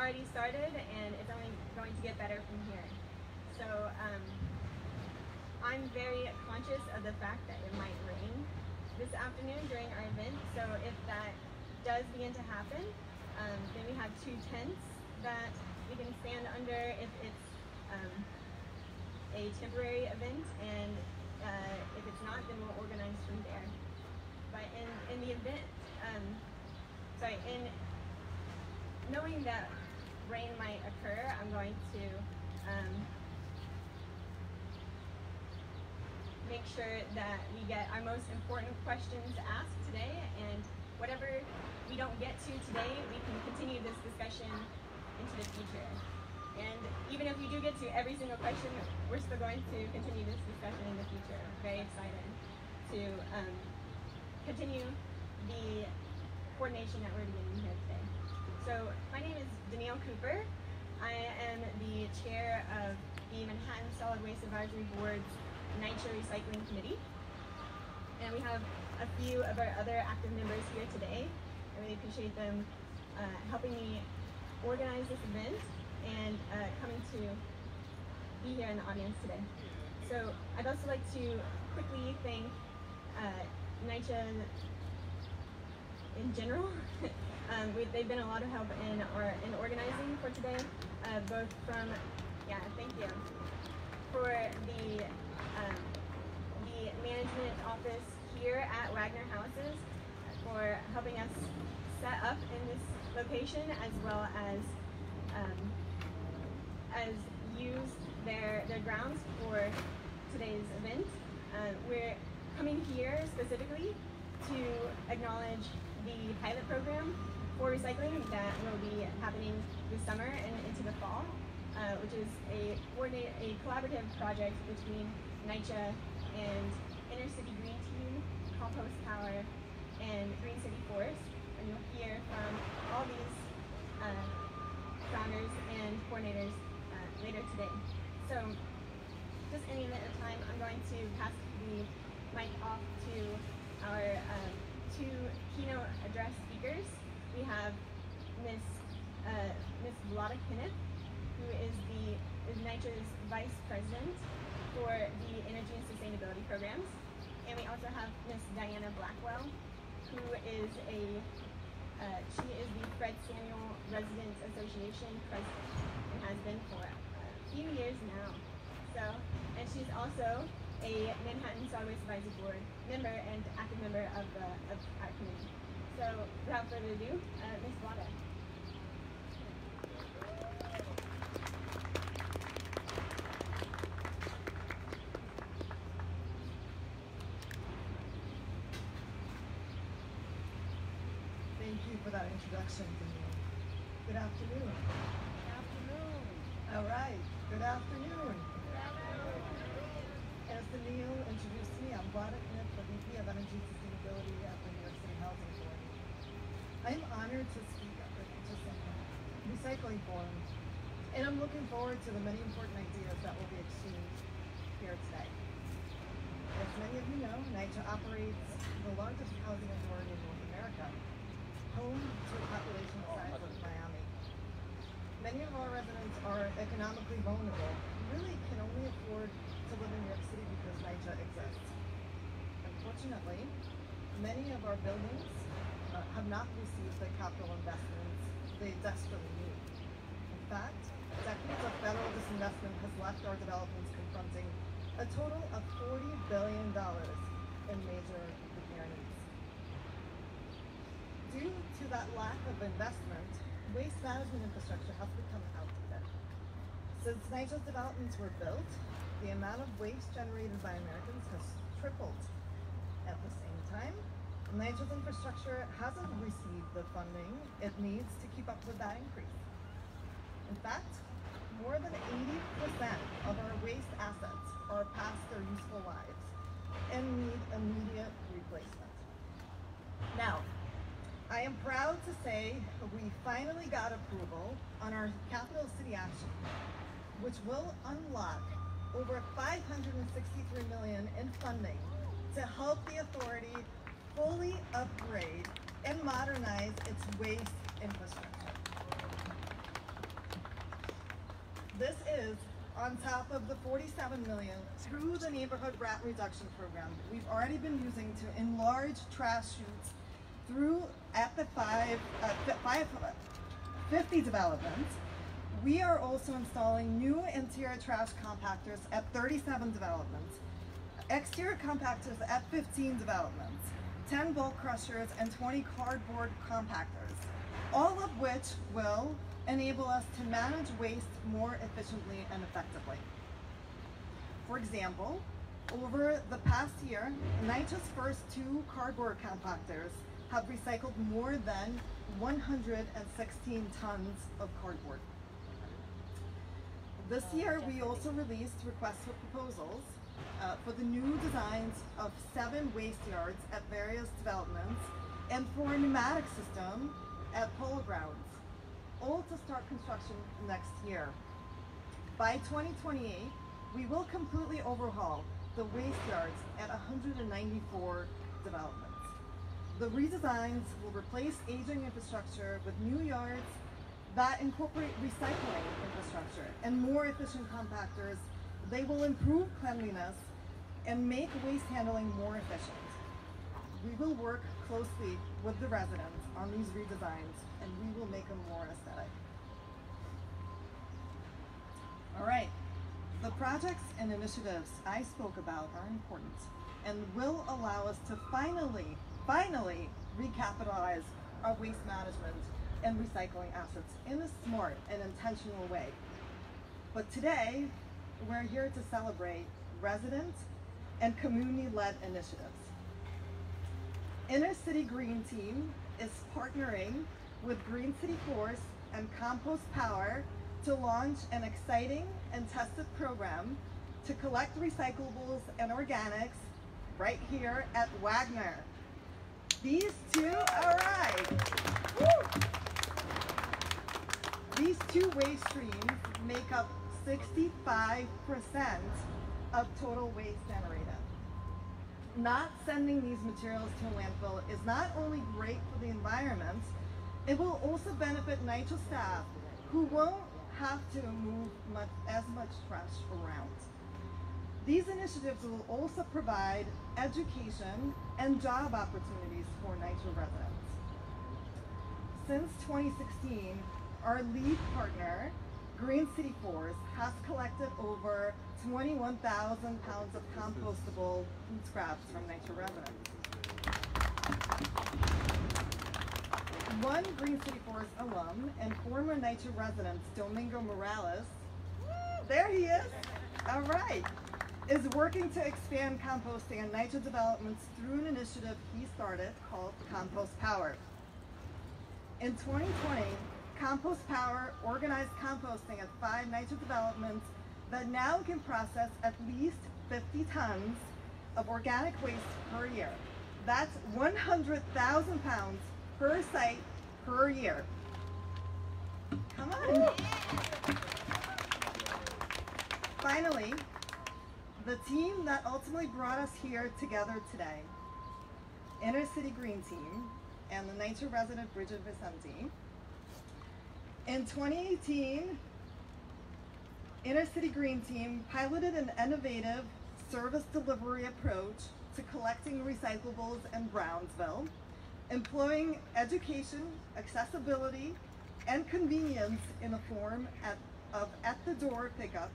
already started, and it's only going to get better from here. So I'm very conscious of the fact that it might rain this afternoon during our event. So if that does begin to happen, then we have 2 tents that we can stand under if it's a temporary event, and if it's not, then we'll organize from there. But in the event, in knowing that rain might occur, I'm going to make sure that we get our most important questions asked today, and whatever we don't get to today, we can continue this discussion into the future. And even if we do get to every single question, we're still going to continue this discussion in the future. Very excited to continue the coordination that we're beginning here today. So my name is Danielle Cooper. I am the chair of the Manhattan Solid Waste Advisory Board's NYCHA Recycling Committee. And we have a few of our other active members here today. I really appreciate them helping me organize this event and coming to be here in the audience today. So I'd also like to quickly thank NYCHA in general. They've been a lot of help in organizing for today, both from, thank you, for the management office here at Wagner Houses for helping us set up in this location, as well as use their grounds for today's event. We're coming here specifically to acknowledge the pilot program for recycling that will be happening this summer and into the fall, which is a collaborative project between NYCHA and Inner City Green Team, Compost Power, and Green City Forest. And you'll hear from all these founders and coordinators later today. So just in the event of time, I'm going to pass the mic off to our 2 keynote address speakers. We have Miss Vlada Kenneth, who is NYCHA's Vice President for the Energy and Sustainability Programs. And we also have Miss Diana Blackwell, who is she is the Fred Samuel Residents Association President and has been for a few years now. So, and she's also a Manhattan Solid Waste Advisory Board member and active member of our committee. So without further ado, Ms. Vlada. Thank you for that introduction, Danielle. Good afternoon. Good afternoon. All right. Good afternoon. Good afternoon. As Danielle introduced me, I'm Vlada Kenneth, the VP of Energy and Sustainability at the New York City Housing Authority. I am honored to speak at the NYCHA Recycling Forum, and I'm looking forward to the many important ideas that will be exchanged here today. As many of you know, NYCHA operates the largest housing authority in North America, home to a population the size of Miami. Many of our residents are economically vulnerable and really can only afford to live in New York City because NYCHA exists. Unfortunately, many of our buildings have not received the capital investments they desperately need. In fact, decades of federal disinvestment has left our developments confronting a total of $40 billion in major repair needs. Due to that lack of investment, waste management infrastructure has become outdated. Since NYCHA's developments were built, the amount of waste generated by Americans has tripled. At the same time, NYCHA's infrastructure hasn't received the funding it needs to keep up with that increase. In fact, more than 80% of our waste assets are past their useful lives and need immediate replacement. Now, I am proud to say we finally got approval on our Capital City Action, which will unlock over $563 million in funding to help the authority fully upgrade and modernize its waste infrastructure. This is on top of the $47 million through the neighborhood rat reduction program we've already been using to enlarge trash chutes through at the 50 developments. We are also installing new interior trash compactors at 37 developments, exterior compactors at 15 developments, 10 bulk crushers, and 20 cardboard compactors, all of which will enable us to manage waste more efficiently and effectively. For example, over the past year, NYCHA's first 2 cardboard compactors have recycled more than 116 tons of cardboard. This year, we also released requests for proposals for the new designs of 7 waste yards at various developments and for a pneumatic system at polo grounds, all to start construction next year. By 2028, we will completely overhaul the waste yards at 194 developments. The redesigns will replace aging infrastructure with new yards that incorporate recycling infrastructure and more efficient compactors. They will improve cleanliness and make waste handling more efficient. We will work closely with the residents on these redesigns, and we will make them more aesthetic. All right, the projects and initiatives I spoke about are important and will allow us to finally recapitalize our waste management and recycling assets in a smart and intentional way. But today, we're here to celebrate resident and community-led initiatives. Inner City Green Team is partnering with Green City Force and Compost Power to launch an exciting and tested program to collect recyclables and organics right here at Wagner. These two, all right. Woo! These 2 waste streams make up 65% of total waste generated. Not sending these materials to a landfill is not only great for the environment, it will also benefit NYCHA staff who won't have to move as much trash around. These initiatives will also provide education and job opportunities for NYCHA residents. Since 2016, our lead partner, Green City Force, has collected over 21,000 pounds of compostable food scraps from NYCHA residents. One Green City Force alum and former NYCHA resident, Domingo Morales, there he is, all right, is working to expand composting in NYCHA developments through an initiative he started called Compost Power. In 2020, Compost Power organized composting at 5 NYCHA developments that now can process at least 50 tons of organic waste per year. That's 100,000 pounds per site per year. Come on. Finally, the team that ultimately brought us here together today, Inner City Green Team and the NYCHA resident Bridget Vicente. In 2018, Inner City Green Team piloted an innovative service delivery approach to collecting recyclables in Brownsville, employing education, accessibility, and convenience in the form of at-the-door pickup,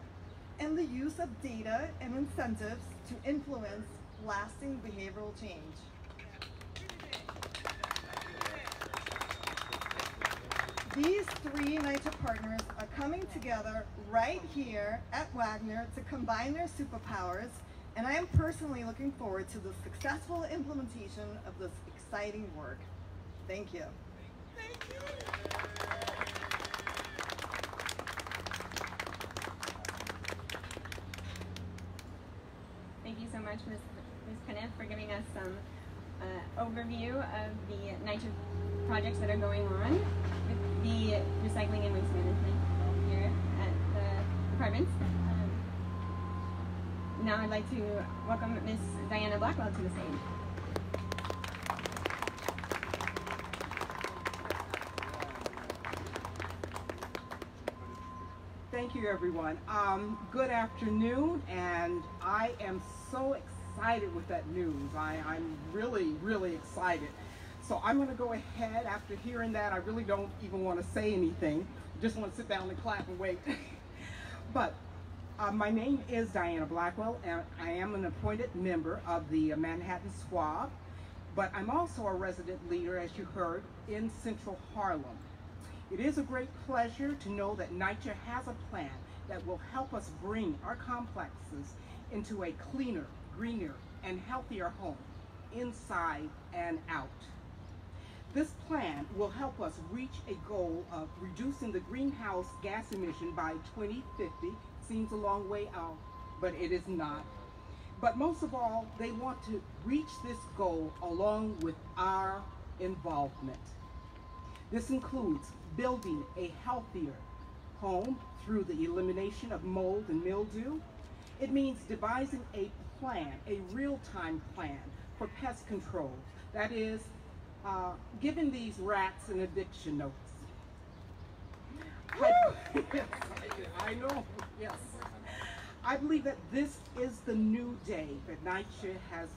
and the use of data and incentives to influence lasting behavioral change. These 3 NYCHA partners are coming together right here at Wagner to combine their superpowers, and I am personally looking forward to the successful implementation of this exciting work. Thank you. Thank you. Thank you so much, Ms. Kniff, for giving us some overview of the NYCHA projects that are going on with the recycling and waste management here at the departments. Now I'd like to welcome Ms. Diana Blackwell to the stage. Thank you, everyone. Good afternoon, and I am so excited with that news. I'm really, really excited. So I'm going to go ahead. After hearing that, I really don't even want to say anything. Just want to sit down and clap and wait. But my name is Diana Blackwell, and I am an appointed member of the Manhattan Squad, but I'm also a resident leader, as you heard, in Central Harlem. It is a great pleasure to know that NYCHA has a plan that will help us bring our complexes into a cleaner, greener, and healthier home, inside and out. This plan will help us reach a goal of reducing the greenhouse gas emission by 2050. Seems a long way out, but it is not. But most of all, they want to reach this goal along with our involvement. This includes building a healthier home through the elimination of mold and mildew. It means devising a plan, a real-time plan for pest control. That is, giving these rats an eviction notice. I know, yes. I believe that this is the new day that NYCHA has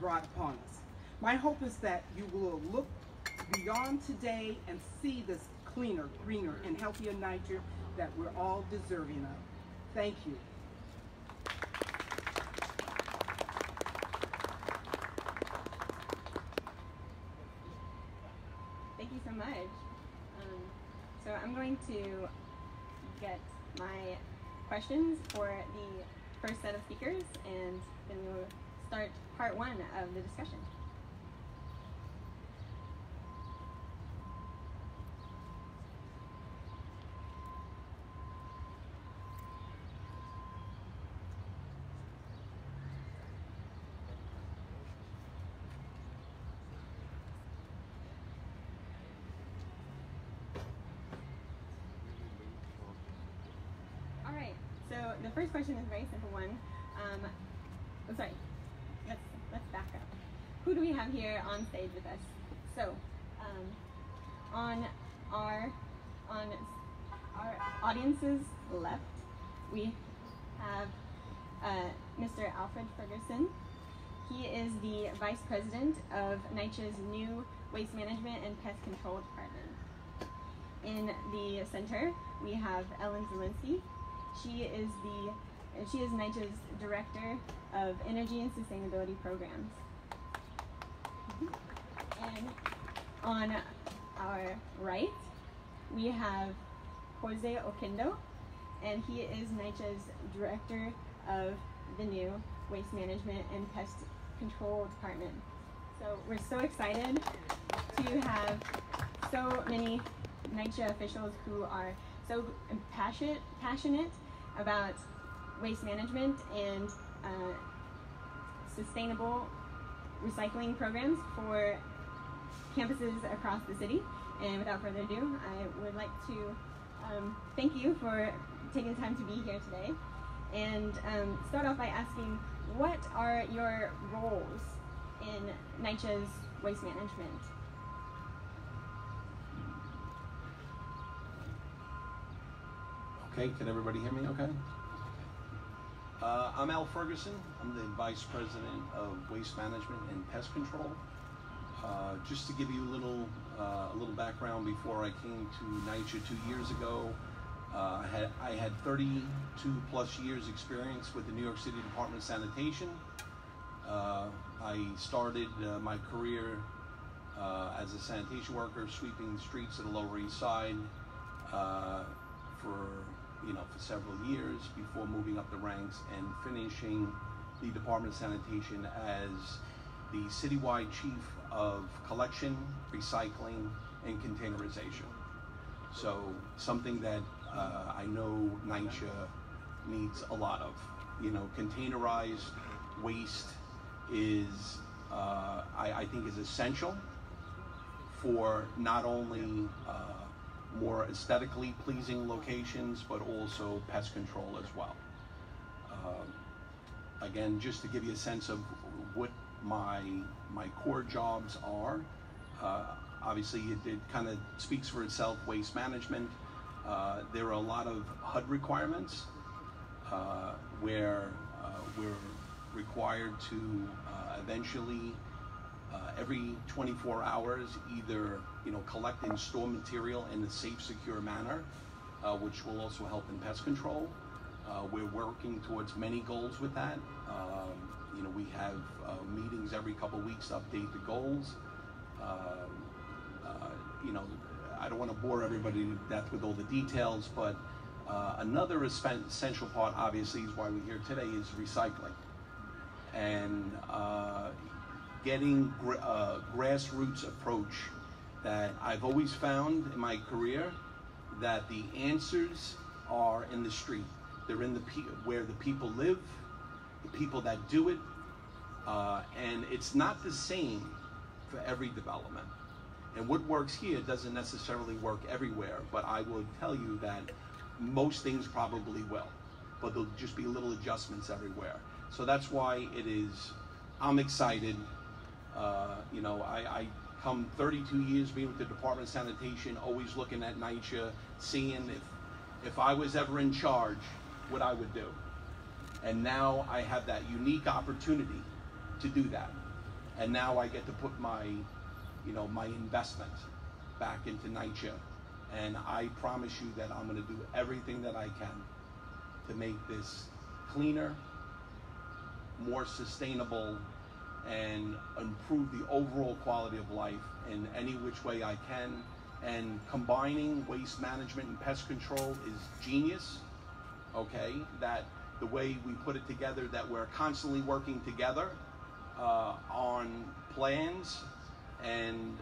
brought upon us. My hope is that you will look beyond today and see this cleaner, greener, and healthier NYCHA that we're all deserving of. Thank you. Thank you so much. So I'm going to get my questions for the first set of speakers, and then we'll start part one of the discussion. So the first question is a very simple one. Let's back up. Who do we have here on stage with us? So, on our audience's left, we have Mr. Alfred Ferguson. He is the Vice President of NYCHA's new Waste Management and Pest Control Department. In the center, we have Ellen Zielinski. She is NYCHA's Director of Energy and Sustainability Programs. And on our right, we have Jose Oquendo, and he is NYCHA's Director of the new Waste Management and Pest Control Department. So we're so excited to have so many NYCHA officials who are so passionate about waste management and sustainable recycling programs for campuses across the city. And without further ado, I would like to thank you for taking the time to be here today, and start off by asking, what are your roles in NYCHA's waste management? Okay, can everybody hear me okay? I'm Al Ferguson. I'm the Vice President of Waste Management and Pest Control. Just to give you a little background, before I came to NYCHA 2 years ago, I had 32 plus years experience with the New York City Department of Sanitation. I started my career as a sanitation worker, sweeping streets of the Lower East Side for several years before moving up the ranks and finishing the Department of Sanitation as the citywide chief of collection, recycling, and containerization. So something that I know NYCHA needs a lot of. Containerized waste is, I think, is essential for not only more aesthetically pleasing locations, but also pest control as well. Again, just to give you a sense of what my core jobs are, obviously it kind of speaks for itself, waste management. There are a lot of HUD requirements where we're required to eventually every 24 hours either collect and store material in a safe, secure manner, which will also help in pest control. We're working towards many goals with that. We have meetings every couple of weeks to update the goals. I don't want to bore everybody to death with all the details, but another essential part, obviously, is why we're here today, is recycling. And getting grassroots approach that I've always found in my career, that the answers are in the street. They're in where the people live, the people that do it, and it's not the same for every development. And what works here doesn't necessarily work everywhere, but I will tell you that most things probably will, but there'll just be little adjustments everywhere. So that's why I'm excited. I come 32 years being with the Department of Sanitation, always looking at NYCHA, seeing if I was ever in charge, what I would do. And now I have that unique opportunity to do that. And now I get to put my investment back into NYCHA. And I promise you that I'm going to do everything that I can to make this cleaner, more sustainable, and improve the overall quality of life in any which way I can. And combining waste management and pest control is genius, okay? That the way we put it together, that we're constantly working together on plans. And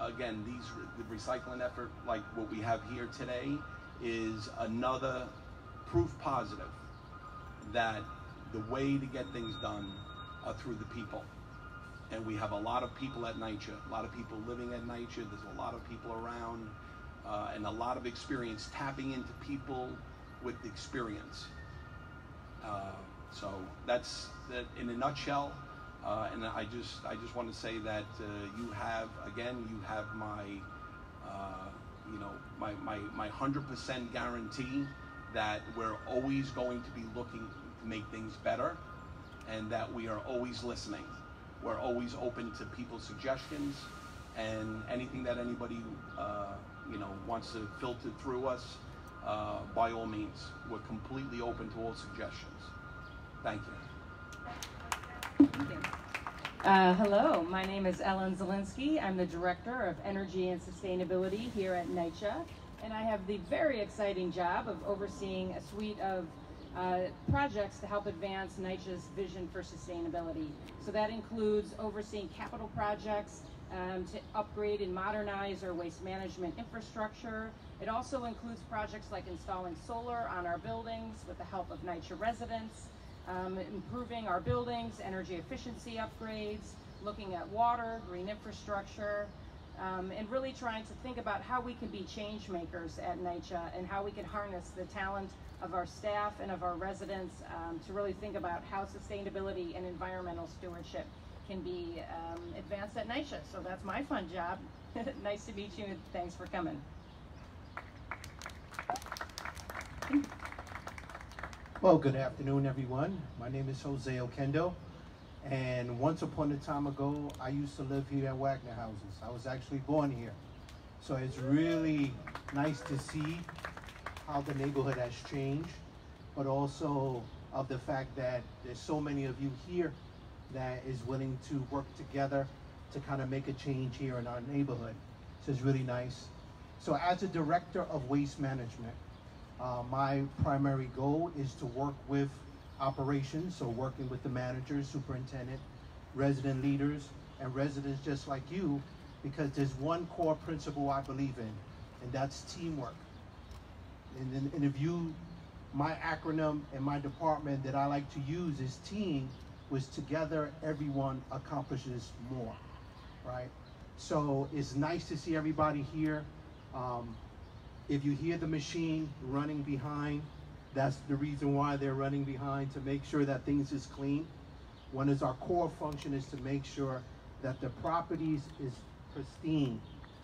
again, the recycling effort, like what we have here today, is another proof positive that the way to get things done are through the people. And we have a lot of people at NYCHA, a lot of people living at NYCHA, there's a lot of people around, and a lot of experience tapping into people with experience. So that's that in a nutshell. And I just want to say that you have my my 100% guarantee that we're always going to be looking to make things better, and that we are always listening. We're always open to people's suggestions, and anything that anybody wants to filter through us, by all means, we're completely open to all suggestions. Thank you. Thank you. Hello, my name is Ellen Zielinski. I'm the Director of Energy and Sustainability here at NYCHA, and I have the very exciting job of overseeing a suite of projects to help advance NYCHA's vision for sustainability. So that includes overseeing capital projects to upgrade and modernize our waste management infrastructure. It also includes projects like installing solar on our buildings with the help of NYCHA residents, improving our buildings, energy efficiency upgrades, looking at water, green infrastructure, and really trying to think about how we can be change makers at NYCHA and how we can harness the talent of our staff and of our residents to really think about how sustainability and environmental stewardship can be advanced at NYCHA. So that's my fun job. Nice to meet you, and thanks for coming. Well, good afternoon, everyone. My name is Jose Oquendo, and once upon a time ago, I used to live here at Wagner houses. I was actually born here. So it's really nice to see how the neighborhood has changed, but also of the fact that there's so many of you here that is willing to work together to kind of make a change here in our neighborhood. So it's really nice. So as a director of waste management, my primary goal is to work with operations, so working with the manager, superintendent, resident leaders, and residents just like you, because there's one core principle I believe in, and that's teamwork. And if you, my acronym in my department that I like to use is TEAM, was together everyone accomplishes more, right? So it's nice to see everybody here. If you hear the machine running behind, that's the reason why they're running behind, to make sure that things is clean. One is our core function is to make sure that the properties is pristine,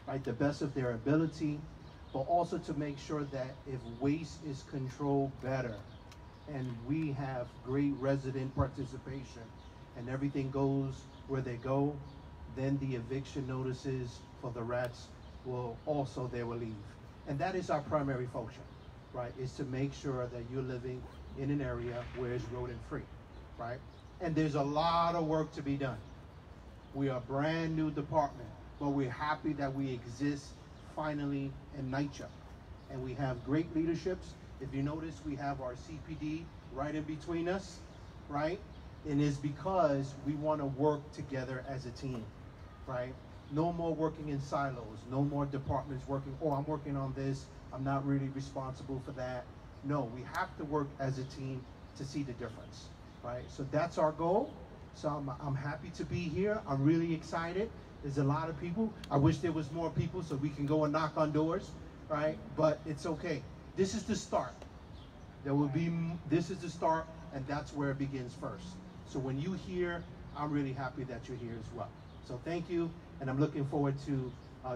right? The best of their ability. but also to make sure that if waste is controlled better and we have great resident participation and everything goes where they go, then the eviction notices for the rats they will leave. And that is our primary function, right? Is to make sure that you're living in an area where it's rodent free, right? And there's a lot of work to be done. We are a brand new department, but we're happy that we exist finally in NYCHA. And we have great leaderships. If you notice, we have our CPD right in between us, right? And it's because we want to work together as a team, right? No more working in silos, no more departments working, oh, I'm working on this, I'm not really responsible for that. No, we have to work as a team to see the difference, right? So that's our goal. So I'm happy to be here. I'm really excited. There's a lot of people. I wish there was more people so we can go and knock on doors, right? But it's okay. This is the start. This is the start, and that's where it begins first. So when you hear, I'm really happy that you're here as well. So thank you, and I'm looking forward to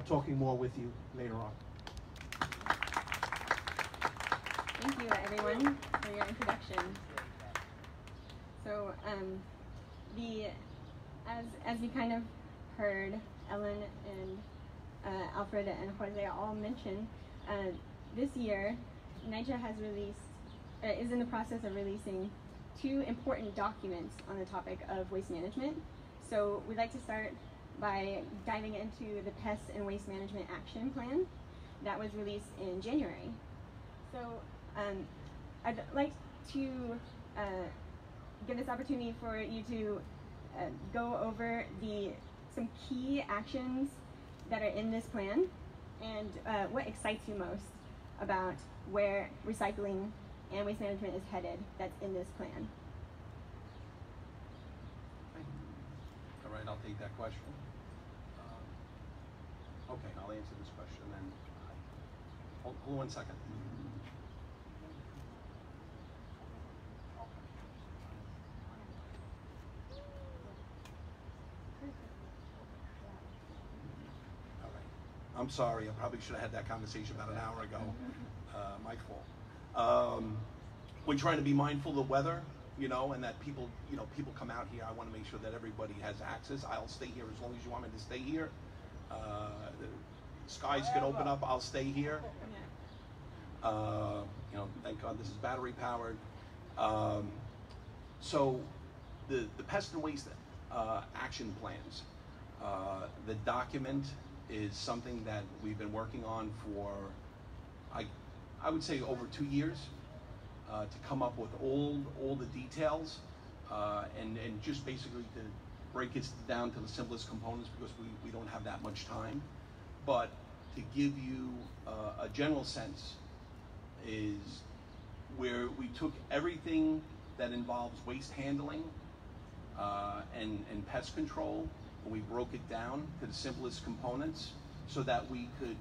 talking more with you later on. Thank you, everyone, for your introduction. So, as we kind of heard Ellen and Alfred and Jose all mention, this year NYCHA has is in the process of releasing 2 important documents on the topic of waste management. So we'd like to start by diving into the Pest and Waste Management Action Plan that was released in January. So I'd like to give this opportunity for you to go over some key actions that are in this plan and what excites you most about where recycling and waste management is headed that's in this plan. All right, I'll take that question. Okay, I'll answer this question then. Hold 1 second. All right. I'm sorry, I probably should have had that conversation about an hour ago. My fault. We're trying to be mindful of the weather, and that people come out here. I want to make sure that everybody has access. I'll stay here as long as you want me to stay here. The skies can open up, I'll stay here. Thank God this is battery powered. So the pest and waste action plans, the document is something that we've been working on for, I would say, over 2 years, to come up with all the details, and just basically to break it down to the simplest components, because we don't have that much time. But to give you a general sense, is where we took everything that involves waste handling and pest control, and we broke it down to the simplest components so that we could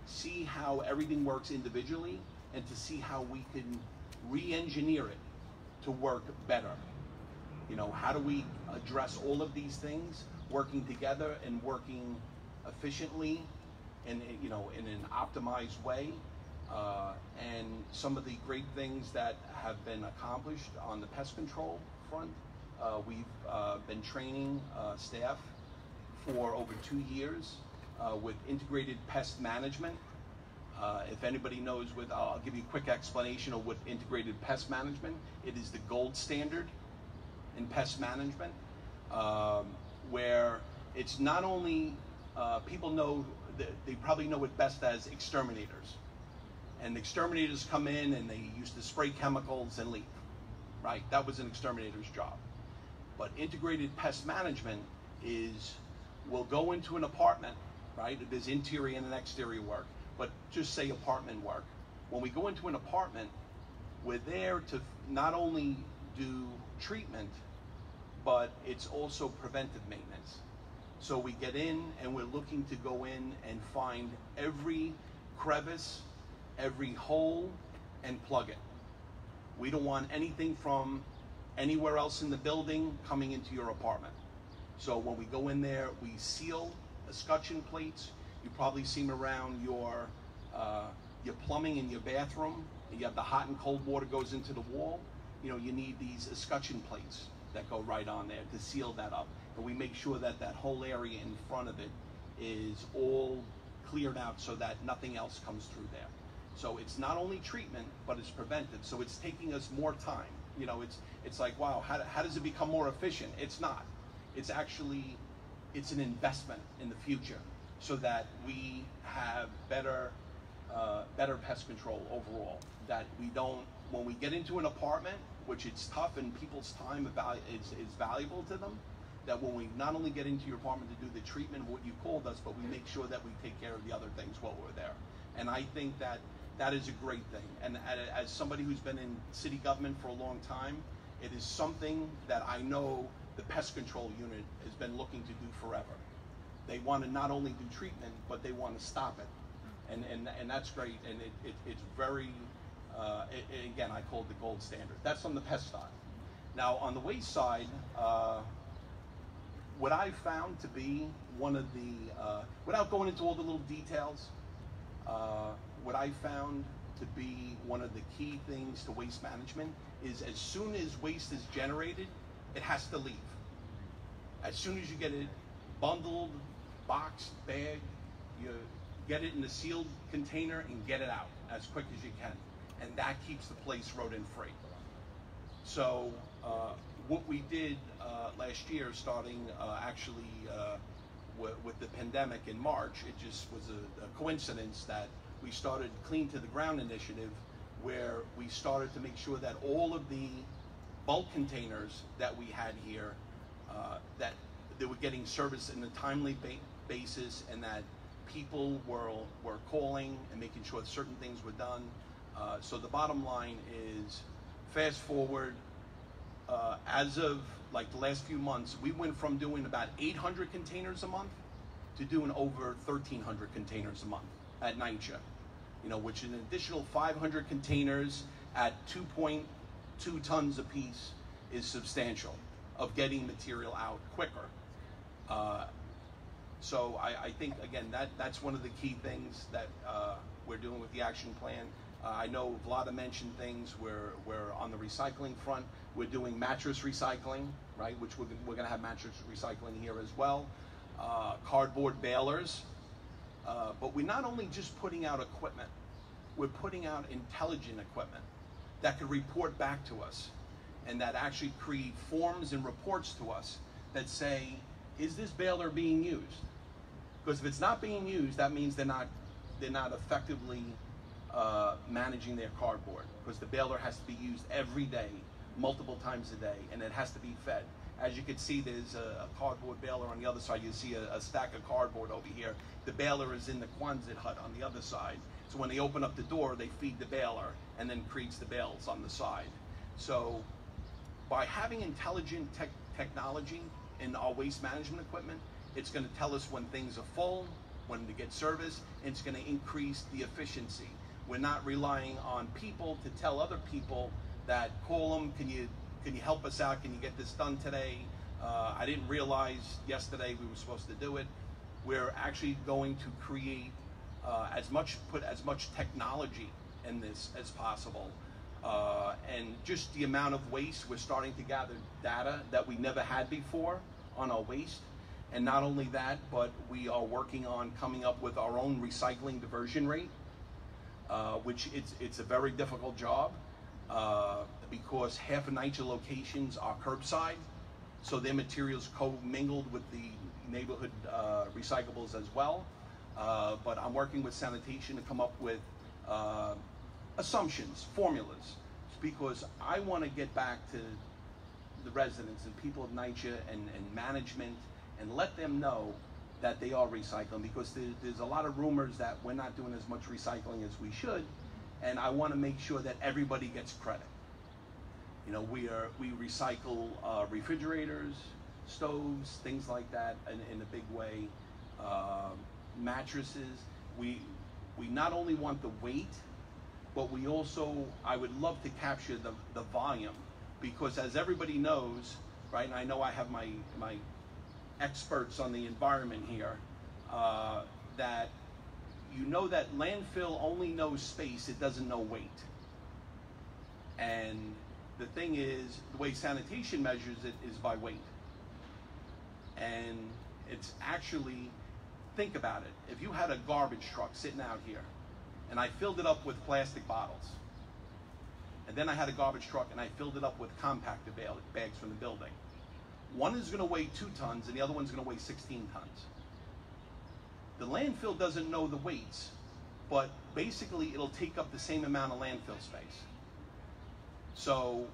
see how everything works individually and to see how we can re-engineer it to work better. How do we address all of these things working together and working efficiently and in an optimized way? And some of the great things that have been accomplished on the pest control front, we've been training staff for over 2 years with integrated pest management. If anybody knows I'll give you a quick explanation of what integrated pest management. It is the gold standard in pest management, where it's not only, people know, they probably know it best as exterminators. And the exterminators come in and they used to spray chemicals and leave, right? That was an exterminator's job. But integrated pest management is, we'll go into an apartment, right? There's interior and exterior work, but just say apartment work. When we go into an apartment, we're there to not only do treatment, but it's also preventive maintenance. So we get in and we're looking to go in and find every crevice, every hole, and plug it. We don't want anything from anywhere else in the building coming into your apartment. So when we go in there, we seal escutcheon plates. You probably see them around your your plumbing in your bathroom, and you have the hot and cold water goes into the wall, you know, you need these escutcheon plates that go right on there to seal that up. And we make sure that that whole area in front of it is all cleared out so that nothing else comes through there. So it's not only treatment, but it's preventive. So it's taking us more time. You know, it's like, wow, how does it become more efficient? It's not. It's actually, it's an investment in the future so that we have better pest control overall. That we don't, when we get into an apartment, which it's tough and people's time is valuable to them, that when we not only get into your apartment to do the treatment, what you called us, but we make sure that we take care of the other things while we're there. And I think that that is a great thing. And as somebody who's been in city government for a long time, it is something that I know the pest control unit has been looking to do forever. They want to not only do treatment, but they want to stop it. And that's great. And it's very, again, I call it the gold standard. That's on the pest side. Now on the waste side, what I found to be one of the, without going into all the little details, what I found to be one of the key things to waste management is as soon as waste is generated, it has to leave. As soon as you get it bundled, boxed, bagged, you get it in a sealed container and get it out as quick as you can. And that keeps the place rodent-free. So what we did last year, starting actually with the pandemic in March, it just was a coincidence that we started Clean to the Ground initiative, where we started to make sure that all of the bulk containers that we had here, that they were getting service in a timely basis, and that people were calling and making sure that certain things were done. So the bottom line is, fast forward, as of like the last few months, we went from doing about 800 containers a month to doing over 1,300 containers a month at NYCHA, you know, which is an additional 500 containers at 2.2 tons apiece is substantial of getting material out quicker. So I think, again, that's one of the key things that we're doing with the action plan. I know Vlada mentioned things where on the recycling front, we're doing mattress recycling, right? Which we're gonna have mattress recycling here as well. Cardboard balers. But we're not only just putting out equipment, we're putting out intelligent equipment that could report back to us and that actually create forms and reports to us that say, is this baler being used? Because if it's not being used, that means they're not effectively managing their cardboard, because the baler has to be used every day, multiple times a day, and it has to be fed. As you can see, there's a cardboard baler on the other side. You see a stack of cardboard over here. The baler is in the Quonset hut on the other side. So when they open up the door, they feed the baler and then creates the bales on the side. So by having intelligent technology in our waste management equipment, it's going to tell us when things are full, when to get service, and it's going to increase the efficiency. We're not relying on people to tell other people that, call them, can you help us out? Can you get this done today? I didn't realize yesterday we were supposed to do it. We're actually going to create put as much technology in this as possible. And just the amount of waste, we're starting to gather data that we never had before on our waste. And not only that, but we are working on coming up with our own recycling diversion rate, which it's a very difficult job. Because half of NYCHA locations are curbside, so their materials co-mingled with the neighborhood recyclables as well. But I'm working with sanitation to come up with assumptions, formulas, because I want to get back to the residents and people of NYCHA and management and let them know that they are recycling, because there's a lot of rumors that we're not doing as much recycling as we should. And I want to make sure that everybody gets credit. You know, we recycle refrigerators, stoves, things like that in a big way. Mattresses. We not only want the weight, but we also, I would love to capture the volume, because as everybody knows, right, and I know I have my experts on the environment here, that you know that landfill only knows space, it doesn't know weight. And the thing is, the way sanitation measures it is by weight. And it's actually, think about it. If you had a garbage truck sitting out here, and I filled it up with plastic bottles, and then I had a garbage truck and I filled it up with compactor bags from the building, one is going to weigh 2 tons and the other one's going to weigh 16 tons. The landfill doesn't know the weights, but basically it'll take up the same amount of landfill space. So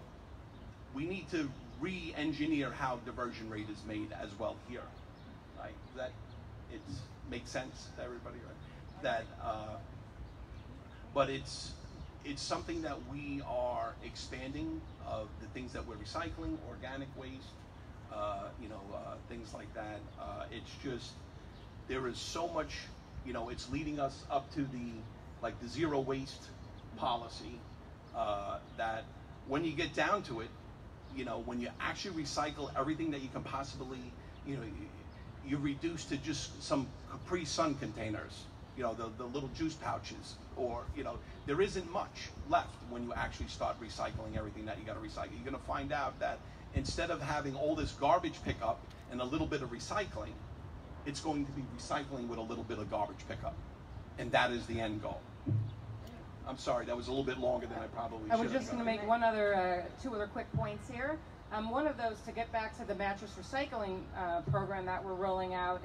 we need to re-engineer how diversion rate is made as well here. Right? That makes sense to everybody, right? That, but it's something that we are expanding of the things that we're recycling, organic waste, things like that. It's just, there is so much, it's leading us up to the zero waste policy, that when you get down to it, when you actually recycle everything that you can possibly, you reduce to just some Capri Sun containers, the little juice pouches, or, there isn't much left when you actually start recycling everything that you got to recycle. You're going to find out that instead of having all this garbage pickup and a little bit of recycling, it's going to be recycling with a little bit of garbage pickup. And that is the end goal. I'm sorry, that was a little bit longer than I probably should have. I was just going to make two other quick points here. One of those, to get back to the mattress recycling program that we're rolling out,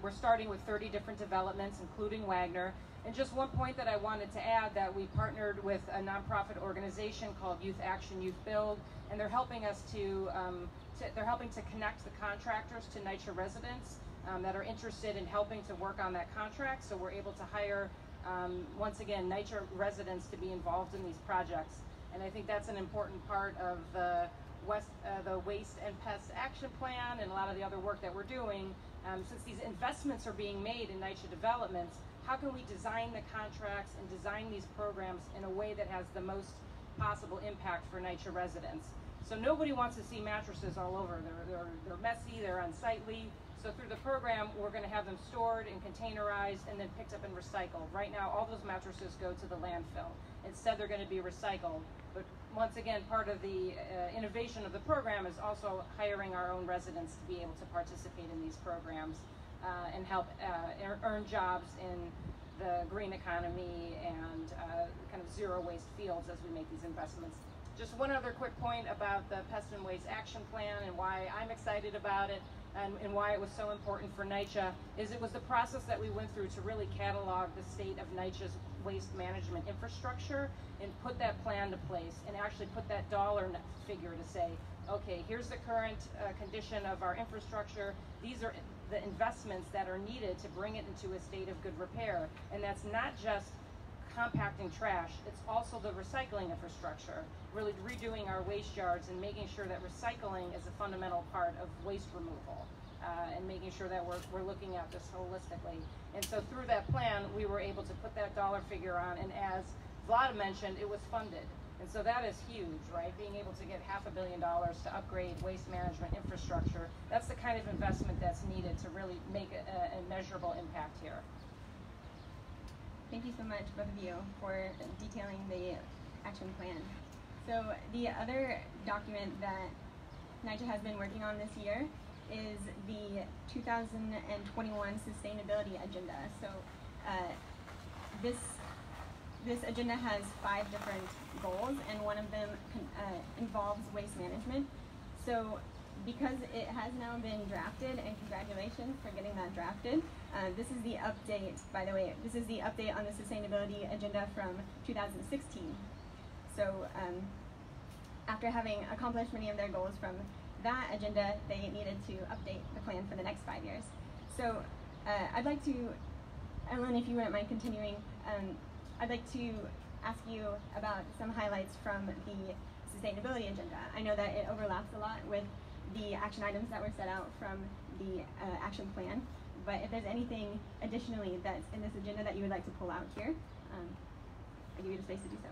we're starting with 30 different developments, including Wagner. And just one point that I wanted to add, that we partnered with a nonprofit organization called Youth Action, Youth Build, and they're helping us they're helping to connect the contractors to NYCHA residents that are interested in helping to work on that contract. So we're able to hire, once again, NYCHA residents to be involved in these projects. And I think that's an important part of the Waste and Pest Action Plan and a lot of the other work that we're doing. Since these investments are being made in NYCHA developments, how can we design the contracts and design these programs in a way that has the most possible impact for NYCHA residents? So nobody wants to see mattresses all over. They're messy, they're unsightly. So through the program, we're going to have them stored and containerized and then picked up and recycled. Right now, all those mattresses go to the landfill. Instead, they're going to be recycled. But once again, part of the innovation of the program is also hiring our own residents to be able to participate in these programs and help earn jobs in the green economy and kind of zero waste fields as we make these investments. Just one other quick point about the Pest and Waste Action Plan and why I'm excited about it and why it was so important for NYCHA is it was the process that we went through to really catalog the state of NYCHA's waste management infrastructure and put that plan to place and actually put that dollar figure to say, okay, here's the current condition of our infrastructure. These are the investments that are needed to bring it into a state of good repair. And that's not just compacting trash, it's also the recycling infrastructure, really redoing our waste yards and making sure that recycling is a fundamental part of waste removal and making sure that we're looking at this holistically. And so through that plan, we were able to put that dollar figure on, and as Vlad mentioned, it was funded. And so that is huge, right? Being able to get $500 million to upgrade waste management infrastructure, that's the kind of investment that's needed to really make a measurable impact here. Thank you so much, both of you, for detailing the action plan. So the other document that NYCHA has been working on this year is the 2021 Sustainability Agenda. So this agenda has 5 different goals, and one of them involves waste management. So because it has now been drafted, and congratulations for getting that drafted, this is the update, by the way, this is the update on the Sustainability Agenda from 2016. So after having accomplished many of their goals from that agenda, they needed to update the plan for the next 5 years. So I'd like to, Ellen, if you wouldn't mind continuing, I'd like to ask you about some highlights from the Sustainability Agenda. I know that it overlaps a lot with the action items that were set out from the action plan, but if there's anything additionally that's in this agenda that you would like to pull out here, I give you the space to do so.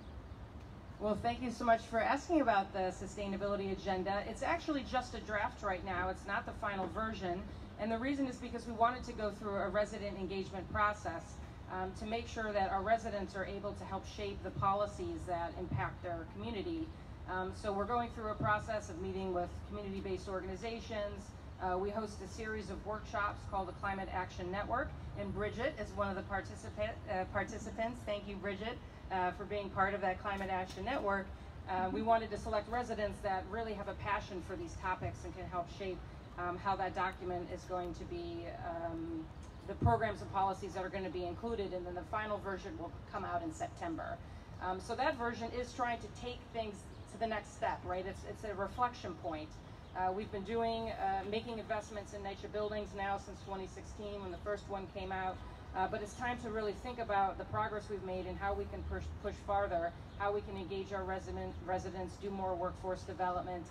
Well, thank you so much for asking about the Sustainability Agenda. It's actually just a draft right now. It's not the final version. And the reason is because we wanted to go through a resident engagement process. to make sure that our residents are able to help shape the policies that impact their community. So we're going through a process of meeting with community-based organizations. We host a series of workshops called the Climate Action Network, and Bridget is one of the participants. Thank you, Bridget, for being part of that Climate Action Network. We wanted to select residents that really have a passion for these topics and can help shape how that document is going to be, the programs and policies that are going to be included, and then the final version will come out in September. So that version is trying to take things to the next step, right? It's a reflection point. We've been making investments in NYCHA buildings now since 2016 when the first one came out. But it's time to really think about the progress we've made and how we can push farther, how we can engage our residents, do more workforce development.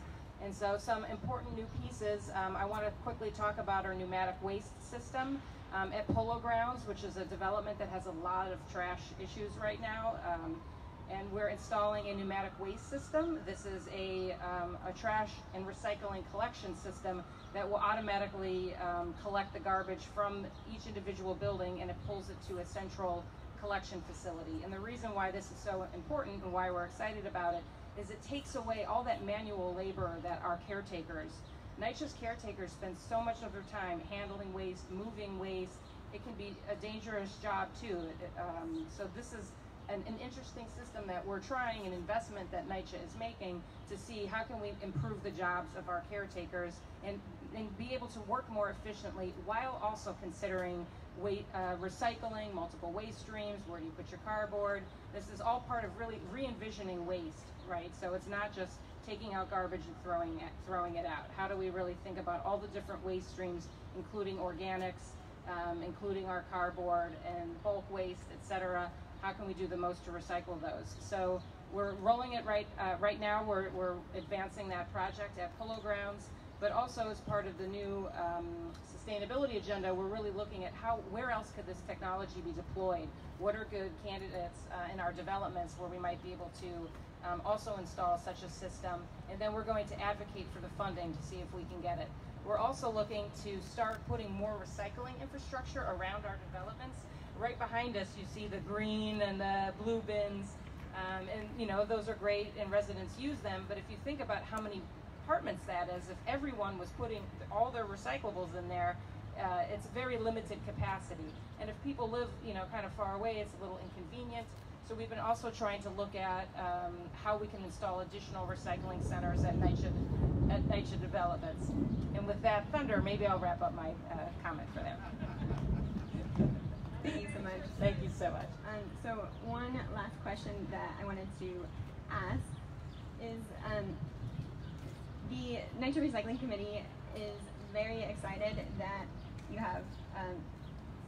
And so some important new pieces, I want to quickly talk about our pneumatic waste system at Polo Grounds, which is a development that has a lot of trash issues right now. And we're installing a pneumatic waste system. This is a trash and recycling collection system that will automatically collect the garbage from each individual building, and it pulls it to a central collection facility. And the reason why this is so important and why we're excited about it is it takes away all that manual labor that our caretakers, NYCHA's caretakers, spend so much of their time handling waste, moving waste. It can be a dangerous job too. So this is an interesting system that we're trying, an investment that NYCHA is making to see how can we improve the jobs of our caretakers and be able to work more efficiently while also considering recycling, multiple waste streams, where do you put your cardboard. This is all part of really re-envisioning waste, right? So it's not just taking out garbage and throwing it out. How do we really think about all the different waste streams, including organics, including our cardboard and bulk waste, etc. How can we do the most to recycle those? So we're rolling it right now. We're advancing that project at Polo Grounds, but also as part of the new sustainability agenda, we're really looking at where else could this technology be deployed? What are good candidates in our developments where we might be able to also install such a system? And then we're going to advocate for the funding to see if we can get it. We're also looking to start putting more recycling infrastructure around our developments. Right behind us, you see the green and the blue bins, and you know, those are great and residents use them, but if you think about how many apartments that is, if everyone was putting all their recyclables in there, it's very limited capacity. And if people live, you know, kind of far away, it's a little inconvenient. So we've been also trying to look at how we can install additional recycling centers at NYCHA developments. And with that thunder, maybe I'll wrap up my comment for them. Thank you so much. Thank you so much. So one last question that I wanted to ask is, the NYCHA Recycling Committee is very excited that you have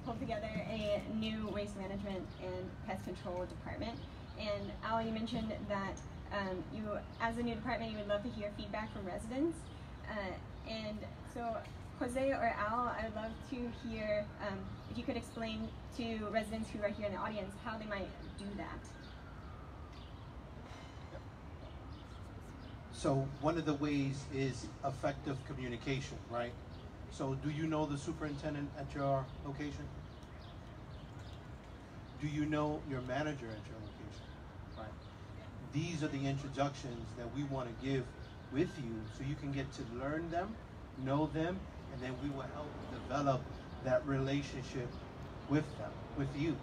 pulled together a new waste management and pest control department. And Al, you mentioned that you, as a new department, you would love to hear feedback from residents. And so Jose or Al, I would love to hear if you could explain to residents who are here in the audience how they might do that. So one of the ways is effective communication, right? So do you know the superintendent at your location? Do you know your manager at your location, right? These are the introductions that we want to give with you so you can get to learn them, know them, and then we will help develop that relationship with them, with you,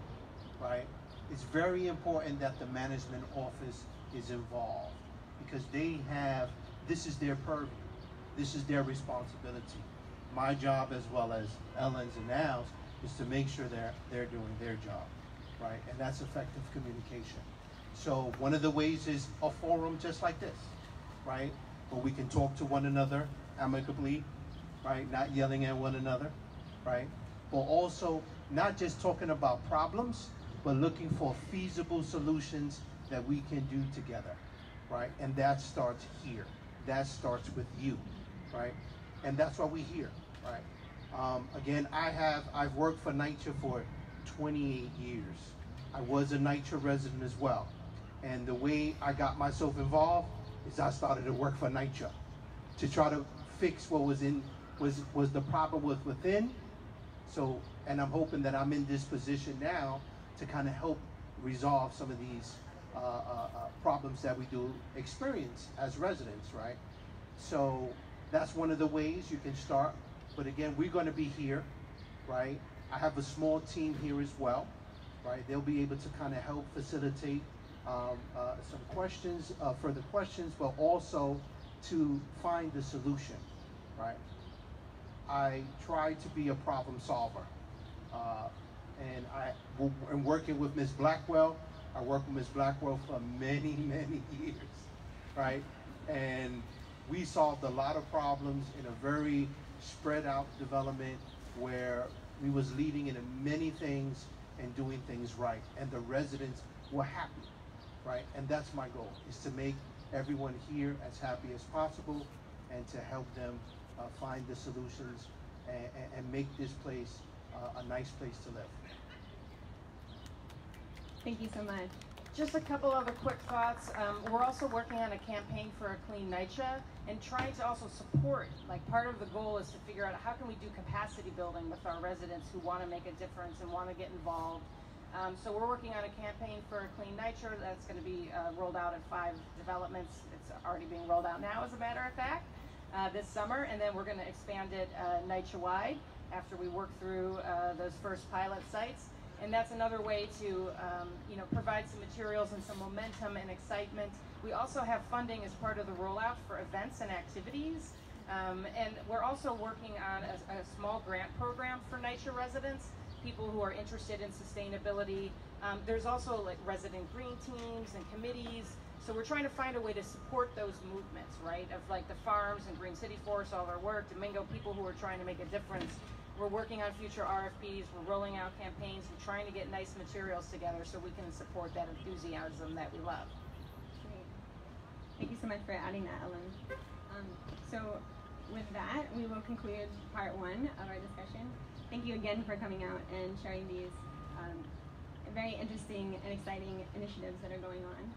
right? It's very important that the management office is involved because this is their purview. This is their responsibility. My job, as well as Ellen's and Al's, is to make sure they're doing their job, right? And that's effective communication. So one of the ways is a forum just like this, right? Where we can talk to one another amicably, right? Not yelling at one another, right? But also not just talking about problems, but looking for feasible solutions that we can do together, right? And that starts here. That starts with you, right? And that's why we're here, right? Again, I've worked for NYCHA for 28 years. I was a NYCHA resident as well. And the way I got myself involved is I started to work for NYCHA to try to fix what was the problem within. So, and I'm hoping that I'm in this position now to kind of help resolve some of these problems that we do experience as residents, right? So that's one of the ways you can start. But again, we're going to be here, right? I have a small team here as well, right? They'll be able to kind of help facilitate some questions, further questions, but also to find the solution, right? I try to be a problem solver. And I'm working with Ms. Blackwell. I worked with Ms. Blackwell for many, many years, right? And we solved a lot of problems in a very spread out development where we was leading into many things and doing things right. And the residents were happy, right? And that's my goal, is to make everyone here as happy as possible and to help them find the solutions and make this place a nice place to live. Thank you so much. Just a couple other quick thoughts. We're also working on a campaign for a clean NYCHA and trying to also support, like part of the goal is to figure out how can we do capacity building with our residents who want to make a difference and want to get involved. So we're working on a campaign for a clean NYCHA that's going to be rolled out at 5 developments. It's already being rolled out now, as a matter of fact, this summer, and then we're going to expand it NYCHA-wide after we work through those first pilot sites. And that's another way to provide some materials and some momentum and excitement. We also have funding as part of the rollout for events and activities. And we're also working on a small grant program for NYCHA residents, people who are interested in sustainability. There's also like resident green teams and committees. So we're trying to find a way to support those movements, right? Of like the farms and Green City Forest, all their work, Domingo, people who are trying to make a difference. We're working on future RFPs, we're rolling out campaigns, we're trying to get nice materials together so we can support that enthusiasm that we love. Great. Thank you so much for adding that, Ellen. So with that, we will conclude part 1 of our discussion. Thank you again for coming out and sharing these very interesting and exciting initiatives that are going on.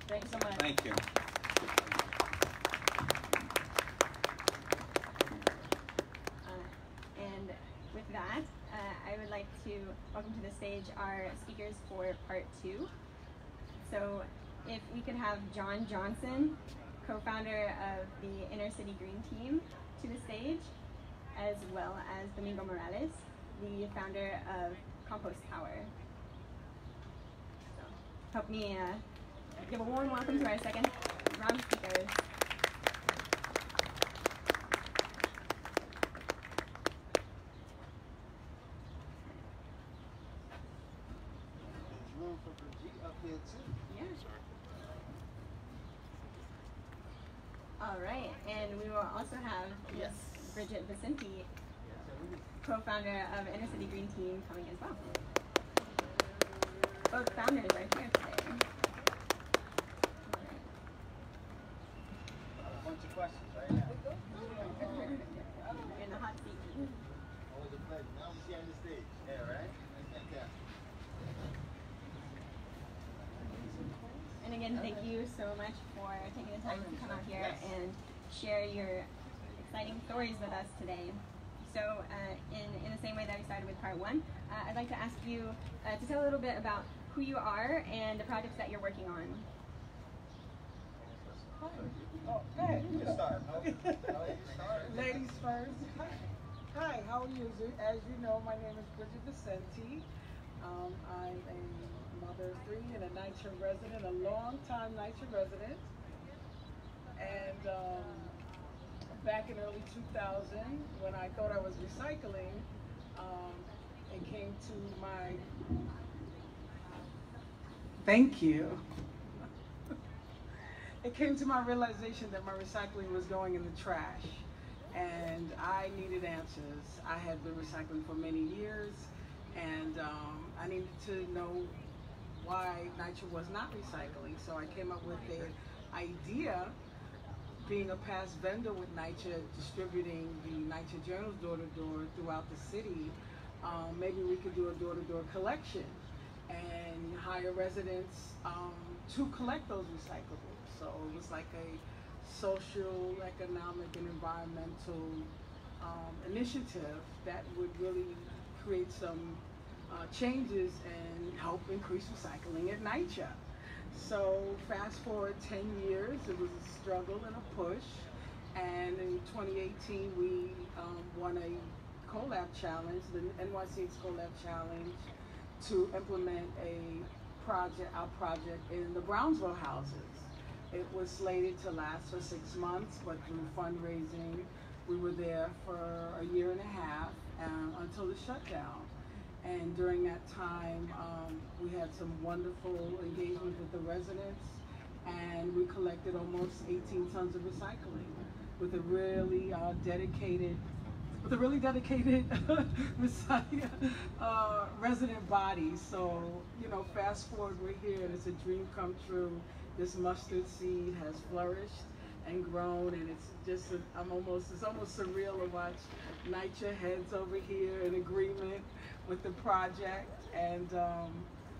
Thanks so much. Thank you. And with that, I would like to welcome to the stage our speakers for part 2. So if we could have John Johnson, co-founder of the Inner City Green Team, to the stage, as well as Domingo Morales, the founder of Compost Tower. So help me give a warm welcome to our second round of speakers. All right, and we will also have Ms. Bridget Vicente, co-founder of Inner City Green Team, coming as well. Both founders are here today. A bunch of questions right now. You're in the hot seat. Always a pleasure. Now we see on the stage. Yeah, right? Fantastic. And again, thank you so much for taking the time to come out here and share your exciting stories with us today. So in the same way that we started with part 1, I'd like to ask you to tell a little bit about who you are and the projects that you're working on. Oh, hey. You can start. Ladies first. Hi, how are you? As you know, my name is Bridget Vicente. I'm a mother of 3 and a NYCHA resident, a long-time NYCHA resident. And back in early 2000, when I thought I was recycling, it came to my... Thank you. It came to my realization that my recycling was going in the trash, and I needed answers. I had been recycling for many years, and I needed to know why NYCHA was not recycling. So I came up with the idea, being a past vendor with NYCHA, distributing the NYCHA journals door-to-door throughout the city. Maybe we could do a door-to-door collection and hire residents to collect those recyclables. So it was like a social, economic, and environmental initiative that would really create some changes and help increase recycling at NYCHA. So fast forward 10 years, it was a struggle and a push. And in 2018, we won a collab challenge, the NYCHA collab challenge, to implement our project in the Brownsville houses. It was slated to last for 6 months, but through fundraising, we were there for a year and a half until the shutdown. And during that time, we had some wonderful engagement with the residents, and we collected almost 18 tons of recycling with a really dedicated resident body. So, you know, fast forward, we're here, and it's a dream come true. This mustard seed has flourished and grown, and it's just it's almost surreal to watch NYCHA heads over here in agreement with the project, and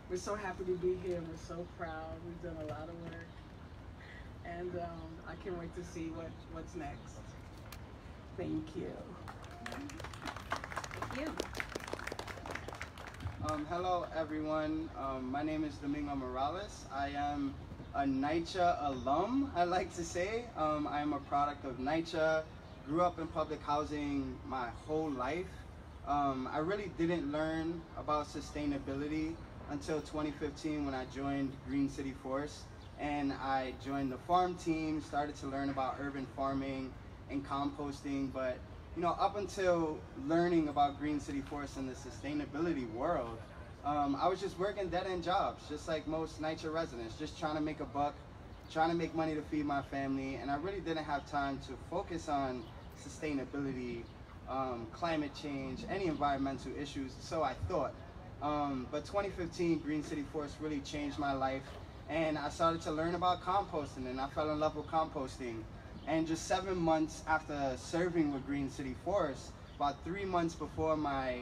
we're so happy to be here, and we're so proud. We've done a lot of work, and I can't wait to see what's next. Thank you. Thank you. Hello everyone, my name is Domingo Morales. I am a NYCHA alum, I like to say. I am a product of NYCHA, grew up in public housing my whole life. I really didn't learn about sustainability until 2015 when I joined Green City Force, and I joined the farm team, started to learn about urban farming and composting. But you know, up until learning about Green City Force and the sustainability world, I was just working dead-end jobs, just like most NYCHA residents, just trying to make a buck, trying to make money to feed my family, and I really didn't have time to focus on sustainability, climate change, any environmental issues, so I thought. But 2015, Green City Force really changed my life, and I started to learn about composting, and I fell in love with composting. And just 7 months after serving with Green City Force, about 3 months before my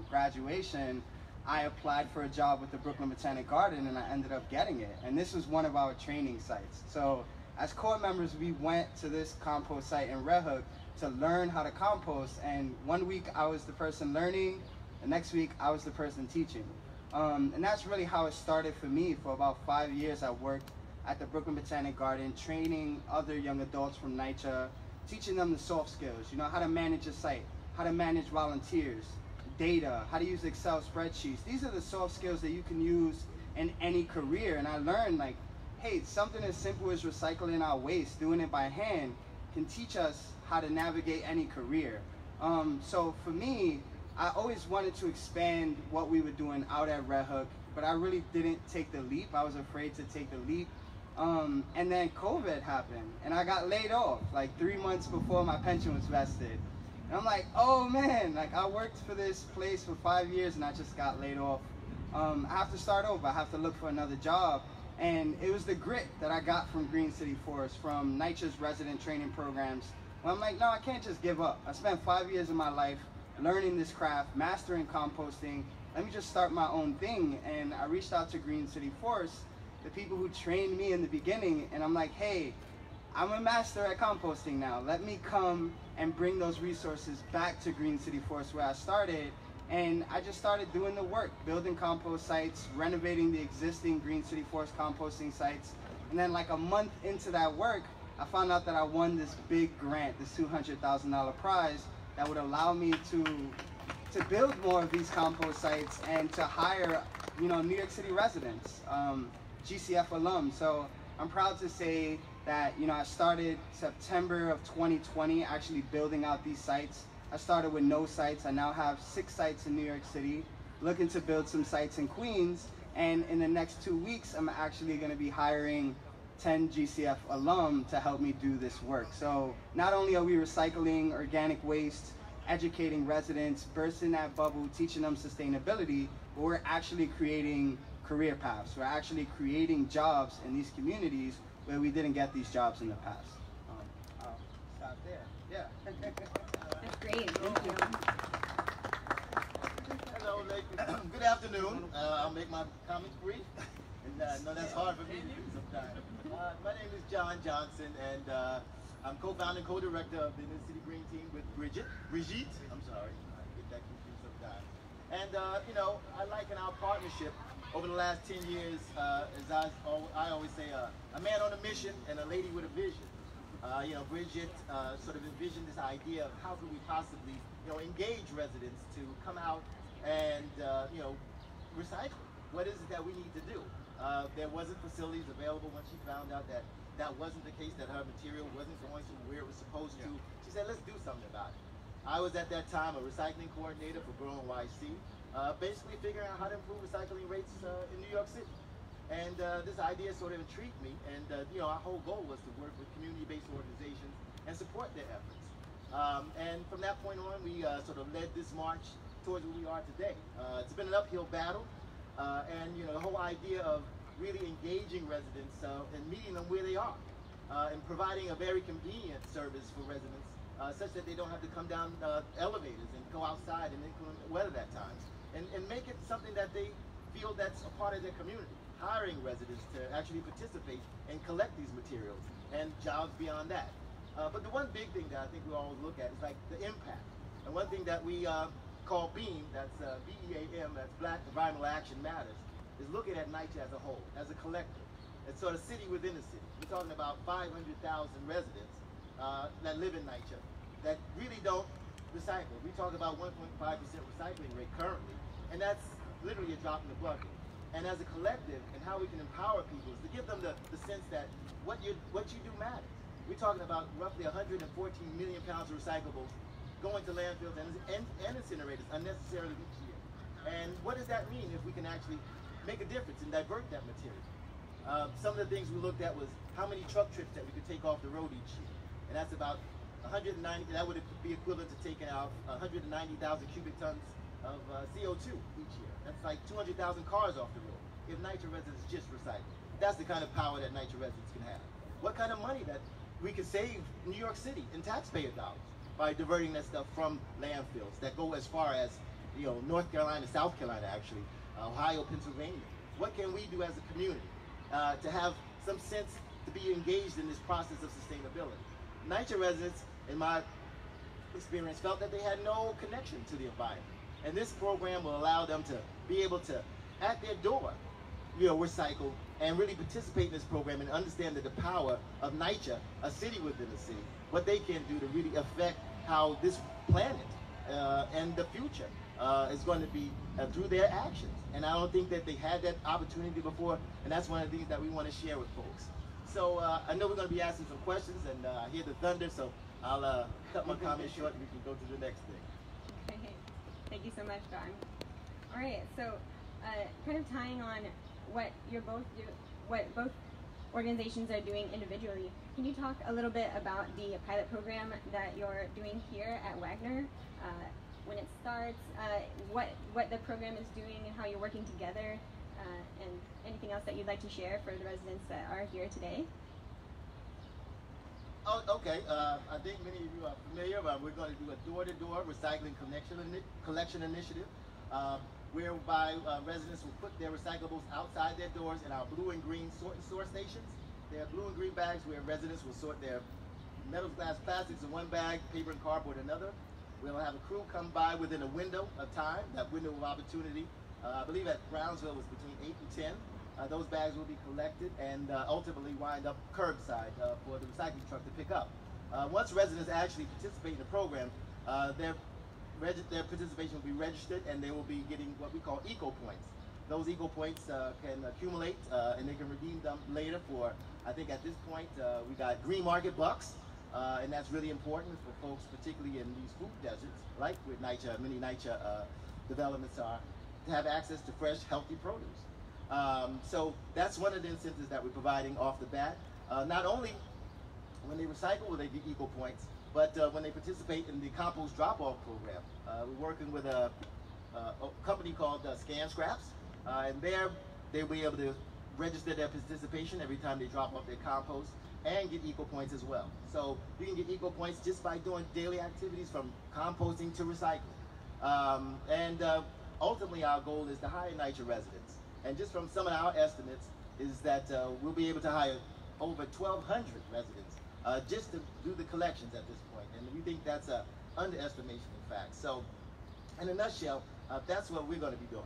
graduation, I applied for a job with the Brooklyn Botanic Garden, and I ended up getting it. And this was one of our training sites. So as core members, we went to this compost site in Red Hook to learn how to compost. And 1 week I was the person learning, the next week I was the person teaching. And that's really how it started for me. For about 5 years, I worked at the Brooklyn Botanic Garden, training other young adults from NYCHA, teaching them the soft skills, you know, how to manage a site, how to manage volunteers, data, how to use Excel spreadsheets. These are the soft skills that you can use in any career. And I learned, like, hey, something as simple as recycling our waste, doing it by hand, can teach us how to navigate any career. So for me, I always wanted to expand what we were doing out at Red Hook, but I really didn't take the leap. I was afraid to take the leap. And then COVID happened, and I got laid off like 3 months before my pension was vested. And I'm like, oh man, like I worked for this place for 5 years and I just got laid off. I have to start over, I have to look for another job. And it was the grit that I got from Green City Forest, from NYCHA's resident training programs. And I'm like, no, I can't just give up. I spent 5 years of my life learning this craft, mastering composting. Let me just start my own thing. And I reached out to Green City Forest, the people who trained me in the beginning, and I'm like, hey, I'm a master at composting now. Let me come and bring those resources back to Green City Forest where I started. And I just started doing the work, building compost sites, renovating the existing Green City Forest composting sites. And then like a month into that work, I found out that I won this big grant, this $200,000 prize that would allow me to build more of these compost sites and to hire, you know, New York City residents, GCF alums. So I'm proud to say that, you know, I started September of 2020 actually building out these sites. I started with no sites. I now have 6 sites in New York City, looking to build some sites in Queens. And in the next 2 weeks, I'm actually going to be hiring 10 GCF alum to help me do this work. So not only are we recycling organic waste, educating residents, bursting that bubble, teaching them sustainability, but we're actually creating career paths. We're actually creating jobs in these communities where we didn't get these jobs in the past. I'll stop there. Yeah. That's great. Thank you. Hello, ladies. Good afternoon. I'll make my comments brief. And I know that's hard for me to do sometimes. My name is John Johnson, and I'm co-founder and co-director of the New City Green Team with Brigitte. I'm sorry, I get that confused sometimes. And you know, I liken our partnership over the last 10 years, as I always say, a man on a mission and a lady with a vision. You know, Bridget sort of envisioned this idea of how could we possibly, you know, engage residents to come out and, you know, recycle. What is it that we need to do? There wasn't facilities available when she found out that that wasn't the case, that her material wasn't going to where it was supposed to. She said, let's do something about it. I was at that time a recycling coordinator for Grow NYC, basically figuring out how to improve recycling rates in New York City. And this idea sort of intrigued me, and you know, our whole goal was to work with community-based organizations and support their efforts. And from that point on, we sort of led this march towards where we are today. It's been an uphill battle, and you know, the whole idea of really engaging residents and meeting them where they are, and providing a very convenient service for residents, such that they don't have to come down elevators and go outside in inclement weather at times, and make it something that they feel that's a part of their community. Hiring residents to actually participate and collect these materials, and jobs beyond that. But the one big thing that I think we always look at is like the impact. And one thing that we call BEAM, that's B-E-A-M, that's Black Environmental Action Matters, is looking at NYCHA as a whole, as a collective. It's sort of city within a city. We're talking about 500,000 residents that live in NYCHA that really don't recycle. We talk about 1.5% recycling rate currently, and that's literally a drop in the bucket. And as a collective, and how we can empower people is to give them the sense that what you do matters. We're talking about roughly 114 million pounds of recyclables going to landfills and incinerators unnecessarily each year. And what does that mean if we can actually make a difference and divert that material? Some of the things we looked at was how many truck trips that we could take off the road each year. And that's about 190, that would be equivalent to taking out 190,000 cubic tons of CO2 each year. That's like 200,000 cars off the road if NYCHA residents just recycle. That's the kind of power that NYCHA residents can have. What kind of money that we could save New York City in taxpayer dollars by diverting that stuff from landfills that go as far as, you know, North Carolina, South Carolina actually, Ohio, Pennsylvania. What can we do as a community to have some sense to be engaged in this process of sustainability? NYCHA residents, in my experience, felt that they had no connection to the environment. And this program will allow them to be able to, at their door, you know, recycle and really participate in this program and understand that the power of NYCHA, a city within a city, what they can do to really affect how this planet and the future is going to be through their actions. And I don't think that they had that opportunity before, and that's one of the things that we want to share with folks. So I know we're going to be asking some questions, and I hear the thunder, so I'll cut my comments short and we can go to the next thing. Okay. Thank you so much, John. All right, so kind of tying on what what both organizations are doing individually, can you talk a little bit about the pilot program that you're doing here at Wagner, when it starts, what the program is doing and how you're working together, and anything else that you'd like to share for the residents that are here today? Oh, okay. I think many of you are familiar. We're going to do a door-to-door recycling collection initiative, whereby residents will put their recyclables outside their doors in our blue and green sort and store stations. They are blue and green bags where residents will sort their metals, glass, plastics in one bag, paper and cardboard in another. We'll have a crew come by within a window of time, that window of opportunity. I believe at Brownsville was between 8 and 10. Those bags will be collected and ultimately wind up curbside for the recycling truck to pick up. Once residents actually participate in the program, their participation will be registered, and they will be getting what we call eco points. Those eco points can accumulate and they can redeem them later for, I think at this point, we got green market bucks, and that's really important for folks, particularly in these food deserts, like with NYCHA, many NYCHA developments are, to have access to fresh, healthy produce. So that's one of the incentives that we're providing off the bat. Not only when they recycle will they get eco points, but when they participate in the compost drop-off program. We're working with a company called Scan Scraps, and there they'll be able to register their participation every time they drop off their compost and get eco points as well. So you can get eco points just by doing daily activities from composting to recycling. Ultimately our goal is to hire NYCHA residents. And just from some of our estimates is that we'll be able to hire over 1,200 residents just to do the collections at this point. And we think that's an underestimation, in fact. So in a nutshell, That's what we're going to be doing.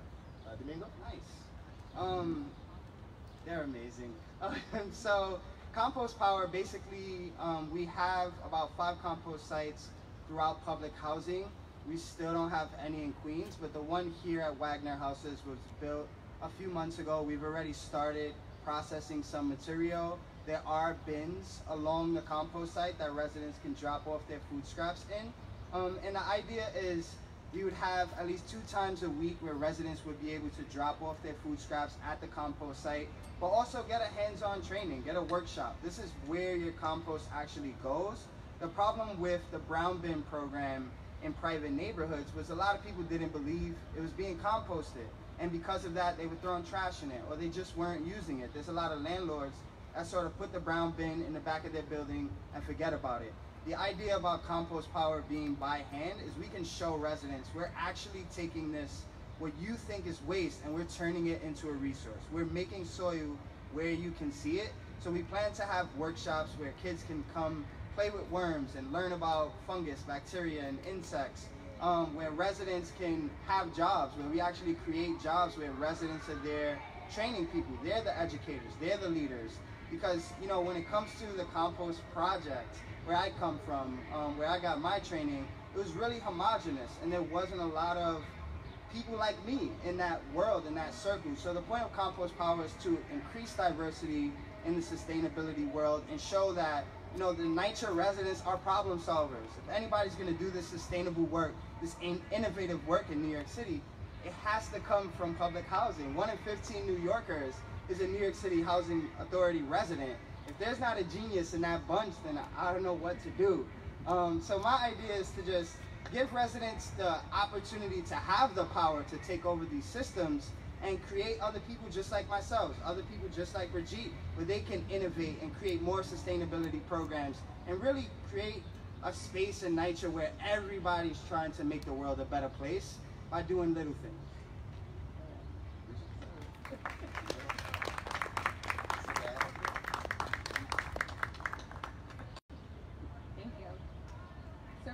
Domingo? Nice. They're amazing. So Compost Power, basically, we have about 5 compost sites throughout public housing. We still don't have any in Queens, but the one here at Wagner Houses was built a few months ago. We've already started processing some material. There are bins along the compost site that residents can drop off their food scraps in. And the idea is we would have at least 2 times a week where residents would be able to drop off their food scraps at the compost site, but also get a hands-on training, get a workshop. This is where your compost actually goes. The problem with the brown bin program in private neighborhoods was a lot of people didn't believe it was being composted. And because of that, they were throwing trash in it, or they just weren't using it. There's a lot of landlords that sort of put the brown bin in the back of their building and forget about it. The idea about Compost Power being by hand is we can show residents we're actually taking this, what you think is waste, and we're turning it into a resource. We're making soil where you can see it. So we plan to have workshops where kids can come play with worms and learn about fungus, bacteria, and insects, where residents can have jobs, where we actually create jobs where residents are there training people. They're the educators, they're the leaders. Because, you know, when it comes to the compost project, where I come from, where I got my training, it was really homogenous, and there wasn't a lot of people like me in that world, in that circle. So the point of Compost Power is to increase diversity in the sustainability world and show that, you know, the NYCHA residents are problem solvers. If anybody's going to do this sustainable work, this innovative work in New York City, it has to come from public housing. 1 in 15 New Yorkers is a New York City Housing Authority resident. If there's not a genius in that bunch, then I don't know what to do. So my idea is to just give residents the opportunity to have the power to take over these systems and create other people just like myself, other people just like Brigitte, where they can innovate and create more sustainability programs and really create a space in NYCHA where everybody's trying to make the world a better place by doing little things. Thank you. So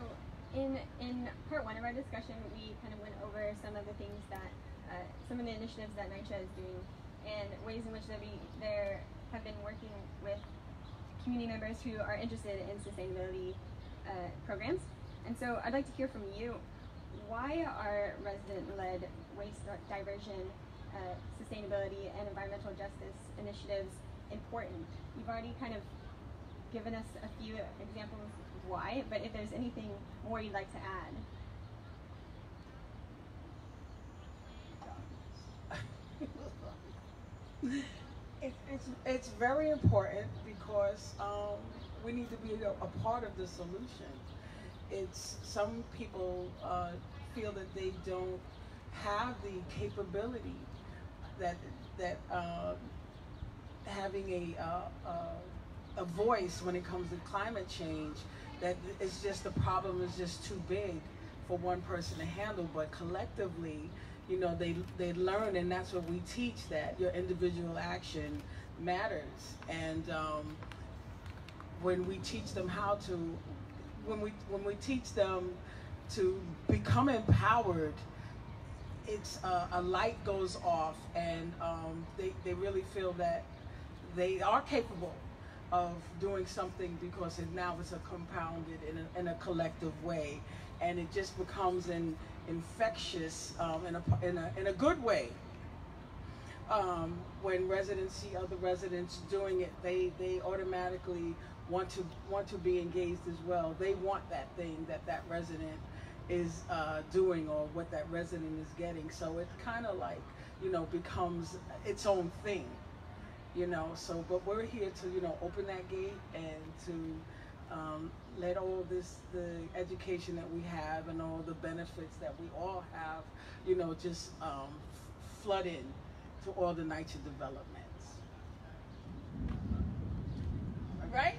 in part 1 of our discussion, we kind of went over some of the things that, some of the initiatives that NYCHA is doing and ways in which there have been working with community members who are interested in sustainability programs. And so I'd like to hear from you. Why are resident-led waste diversion, sustainability, and environmental justice initiatives important? You've already kind of given us a few examples of why, but if there's anything more you'd like to add. It's very important because we need to be a part of the solution. Some people feel that they don't have the capability that having a voice when it comes to climate change, that it's just the problem is just too big for one person to handle, but collectively, you know, they learn, and that's what we teach, that your individual action matters. And when we teach them when we teach them to become empowered, it's a light goes off, and they really feel that they are capable of doing something, because now it's a compounded in a collective way, and it just becomes infectious in a good way. When residents see other residents doing it, they automatically want to be engaged as well. They want that thing that resident is doing, or what that resident is getting. So it kind of like, you know, becomes its own thing, you know. So, but we're here to, you know, open that gate and to let all the education that we have and all the benefits that we all have, you know, just flood in to all the NYCHA developments. Right?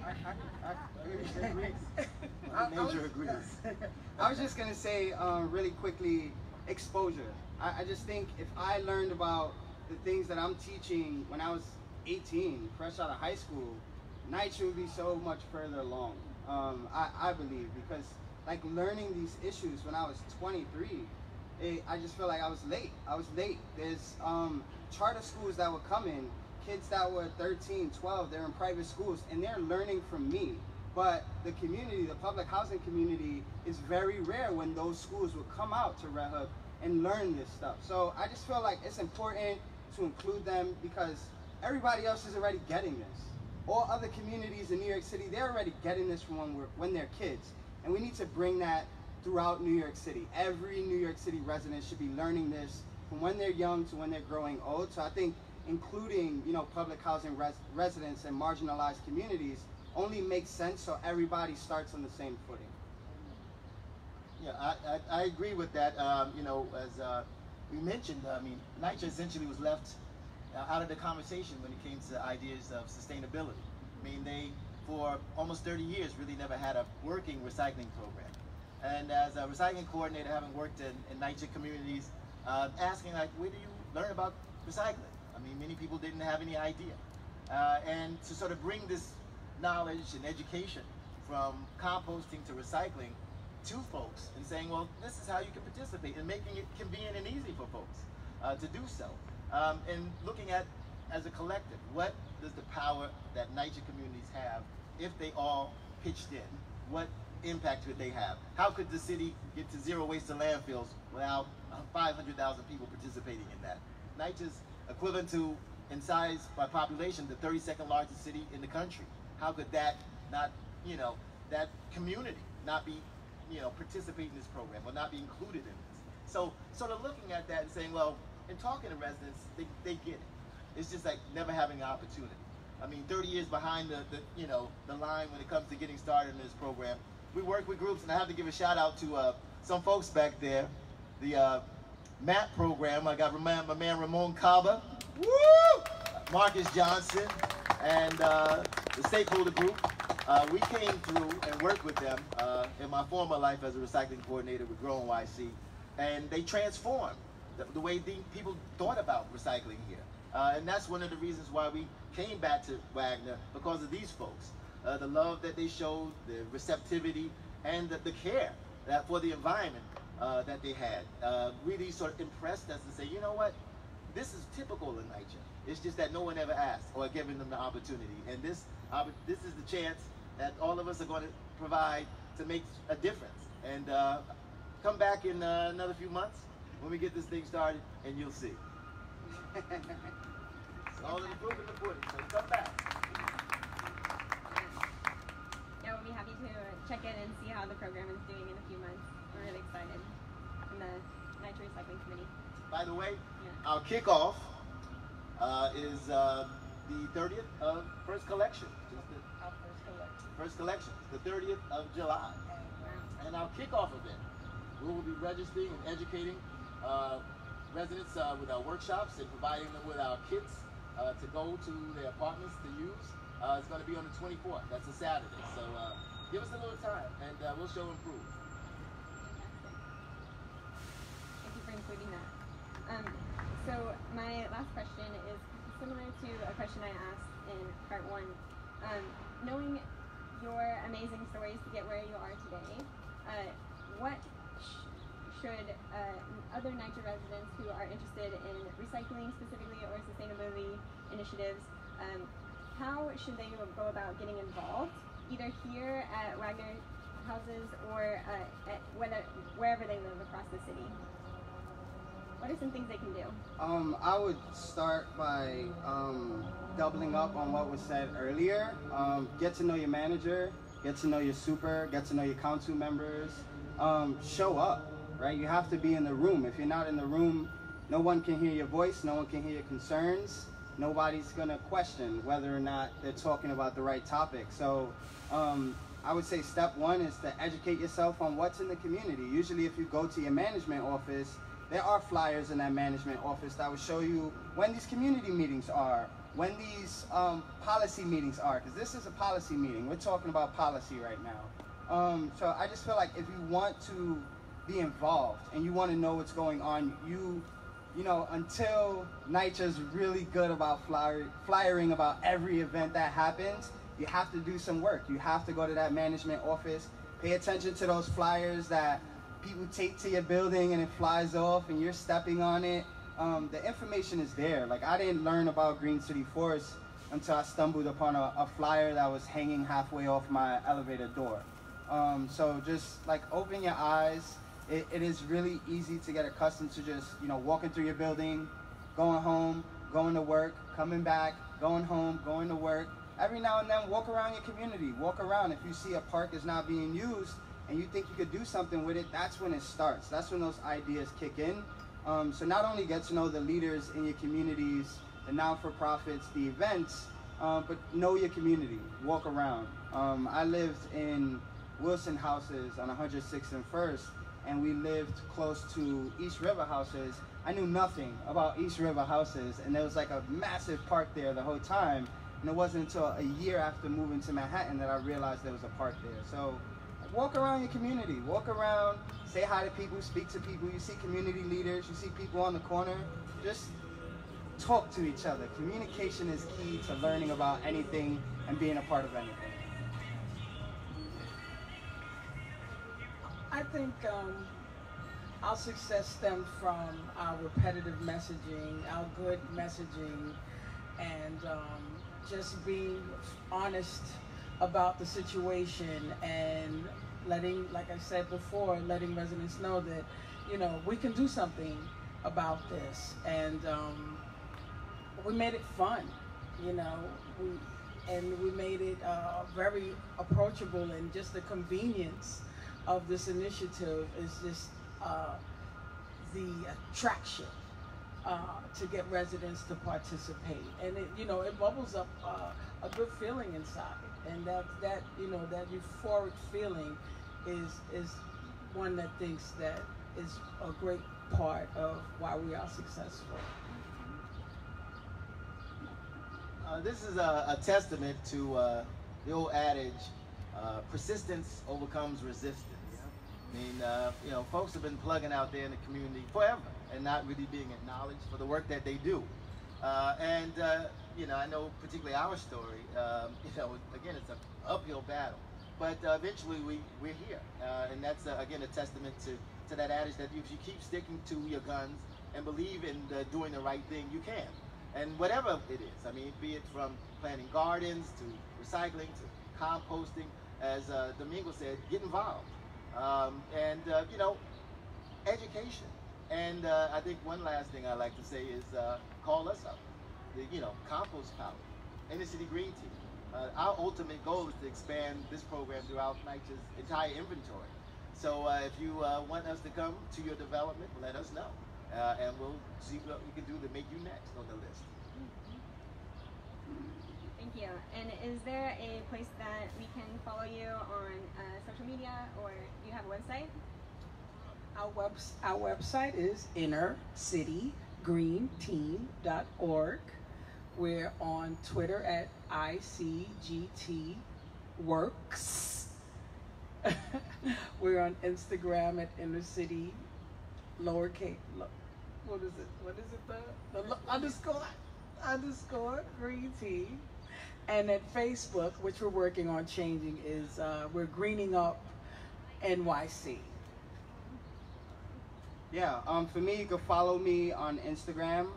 I was just going to say really quickly, exposure. I just think if I learned about the things that I'm teaching when I was 18, fresh out of high school, NYCHA would be so much further along. I believe, because like learning these issues when I was 23, I just feel like I was late. There's charter schools that were coming, kids that were 13, 12, they're in private schools, and they're learning from me. But the community, the public housing community, is very rare when those schools will come out to Red Hook and learn this stuff. So I just feel like it's important to include them because everybody else is already getting this. All other communities in New York City, they're already getting this from when they're kids. And we need to bring that throughout New York City. Every New York City resident should be learning this from when they're young to when they're growing old. So I think including, public housing residents and marginalized communities only makes sense so everybody starts on the same footing. Yeah, I agree with that. As we mentioned, NYCHA essentially was left out of the conversation when it came to ideas of sustainability. They, for almost 30 years, really never had a working recycling program. And as a recycling coordinator, having worked in NYCHA communities, asking where do you learn about recycling? Many people didn't have any idea. And to sort of bring this knowledge and education from composting to recycling to folks and saying, well, this is how you can participate, and making it convenient and easy for folks to do so. And looking at, as a collective, what does the power that NYCHA communities have if they all pitched in? What impact would they have? How could the city get to zero waste to landfills without 500,000 people participating in that? NYCHA's equivalent to, in size by population, the 32nd largest city in the country. How could that not, that community not be, participating in this program or not be included in this? So sort of looking at that and saying, well, in talking to residents, they get it. It's just like never having an opportunity. 30 years behind the line when it comes to getting started in this program. We work with groups, and I have to give a shout out to some folks back there. The MAP program, I got my man Ramon Caba, woo! Marcus Johnson, and the stakeholder group. We came through and worked with them in my former life as a recycling coordinator with Grow NYC, and they transformed the way people thought about recycling here. And that's one of the reasons why we came back to Wagner, because of these folks. The love that they showed, the receptivity, and the care for the environment that they had. Really sort of impressed us and say, you know what, this is typical in NYCHA. It's just that no one ever asked or given them the opportunity. And this is the chance that all of us are going to provide to make a difference. And come back in another few months when we get this thing started, and you'll see. It's all in the proof in the pudding, so come back. Yeah, we'll be happy to check in and see how the program is doing in a few months. We're really excited from the NYCHA Recycling Committee. By the way, our kickoff is the 30th of First Collection. First Collection, the 30th of July. Wow. And our kickoff event, we will be registering and educating residents with our workshops and providing them with our kits to go to their apartments to use. It's going to be on the 24th. That's a Saturday. So give us a little time, and we'll show and prove. Thank you for including that. So my last question is similar to a question I asked in part one. Knowing your amazing stories to get where you are today, what should other NYCHA residents who are interested in recycling specifically or sustainability initiatives, how should they go about getting involved, either here at Wagner houses or wherever they live across the city? What are some things they can do? I would start by doubling up on what was said earlier. Get to know your manager, get to know your super, get to know your council members. Show up, right? You have to be in the room. If you're not in the room, no one can hear your voice, no one can hear your concerns. Nobody's gonna question whether or not they're talking about the right topic. So I would say step one is to educate yourself on what's in the community. Usually if you go to your management office, there are flyers in that management office that will show you when these community meetings are, when these policy meetings are, because this is a policy meeting. We're talking about policy right now. So I just feel like if you want to be involved and you want to know what's going on, you know, until NYCHA's really good about flyering about every event that happens, you have to do some work. You have to go to that management office, pay attention to those flyers that people tape to your building and it flies off and you're stepping on it. The information is there. Like, I didn't learn about Green City Forest until I stumbled upon a flyer that was hanging halfway off my elevator door. So just like open your eyes. It is really easy to get accustomed to just, you know, walking through your building, going home, going to work, coming back, going home, going to work. Every now and then, walk around your community. Walk around. If you see a park is not being used and you think you could do something with it, that's when it starts. That's when those ideas kick in. So not only get to know the leaders in your communities, the non-for-profits, the events, but know your community. Walk around. I lived in Wilson houses on 106th and 1st, and we lived close to East River houses. I knew nothing about East River houses, and there was like a massive park there the whole time. And it wasn't until a year after moving to Manhattan that I realized there was a park there. So walk around your community, walk around, say hi to people, speak to people. You see community leaders, you see people on the corner, just talk to each other. Communication is key to learning about anything and being a part of anything. I think our success stems from our repetitive messaging, our good messaging, and just being honest about the situation and letting, like I said before, letting residents know that, you know, we can do something about this. And we made it fun, you know, we made it very approachable, and just the convenience of this initiative is just the attraction to get residents to participate, and it, you know, it bubbles up a good feeling inside, and that you know, that euphoric feeling is one that thinks that is a great part of why we are successful. This is a testament to the old adage, persistence overcomes resistance. I mean, you know, folks have been plugging out there in the community forever and not really being acknowledged for the work that they do. You know, I know particularly our story, you know, again, it's an uphill battle, but eventually we're here. And that's, again, a testament to that adage that if you keep sticking to your guns and believe in doing the right thing, you can. And whatever it is, I mean, be it from planting gardens to recycling to composting, as Domingo said, get involved. You know, education. And I think one last thing I like to say is call us up. You know, compost power, Inner City Green Tea. Our ultimate goal is to expand this program throughout NYCHA's entire inventory. So if you want us to come to your development, let us know. And we'll see what we can do to make you next on the list. Thank you. And is there a place that we can follow you on social media, or do you have a website? Our website is innercitygreenteam.org. We're on Twitter at ICGTWorks. We're on Instagram at innercity lowercase. What is it? The underscore green tea. And at Facebook, which we're working on changing, is we're greening up NYC. Yeah, for me, you can follow me on Instagram,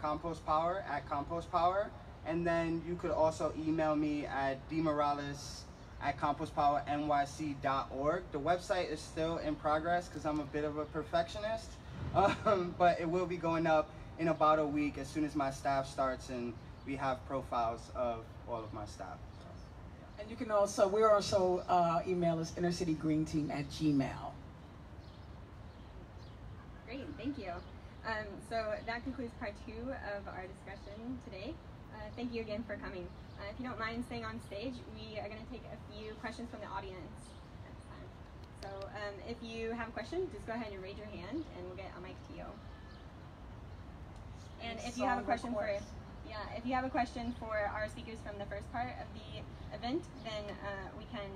Compost Power, at Compost Power. And then you could also email me at dmorales@compostpowernyc.org. The website is still in progress because I'm a bit of a perfectionist, but it will be going up in about a week as soon as my staff starts and we have profiles of all of my staff. So, yeah. And you can also, email us innercitygreenteam@gmail.com. Great, thank you. So that concludes part 2 of our discussion today. Thank you again for coming. If you don't mind staying on stage, we are going to take a few questions from the audience at this time. So if you have a question, just go ahead and raise your hand, and we'll get a mic to you. And if you have a question for our speakers from the first part of the event, then we can.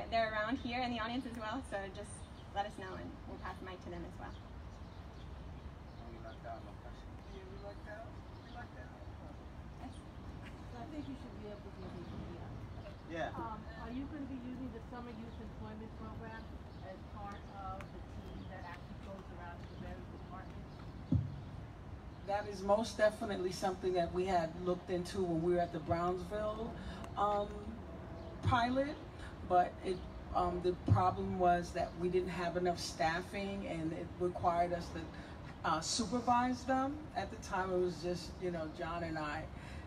They're around here in the audience as well. So just let us know, and we'll pass the mic to them as well. I think you should be able to give me Yeah. Are you going to be using the Summer Youth Employment Program as as part of the team that actually goes around to the various departments? That is most definitely something that we had looked into when we were at the Brownsville pilot, but the problem was that we didn't have enough staffing, and it required us to supervise them. At the time, it was just John and I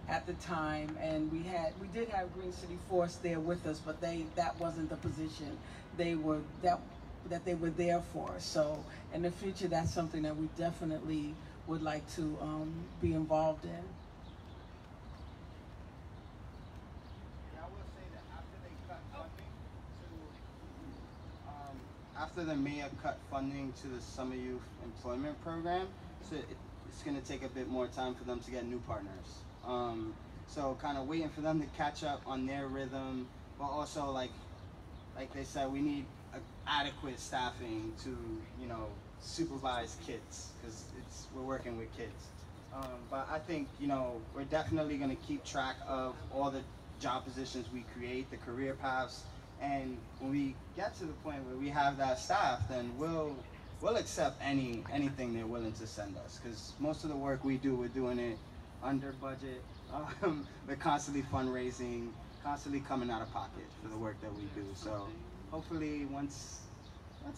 at the time, and we did have Green City Force there with us, but that wasn't the position they were that they were there for. So in the future, that's something that we definitely would like to be involved in. After the mayor cut funding to the Summer Youth Employment Program, so it's going to take a bit more time for them to get new partners. So kind of waiting for them to catch up on their rhythm, but also like they said, we need adequate staffing to supervise kids, because we're working with kids. But I think we're definitely going to keep track of all the job positions we create, the career paths. And when we get to the point where we have that staff, then we'll accept anything they're willing to send us. Because most of the work we do, we're doing it under budget. We're constantly fundraising, constantly coming out of pocket for the work that we do. So hopefully once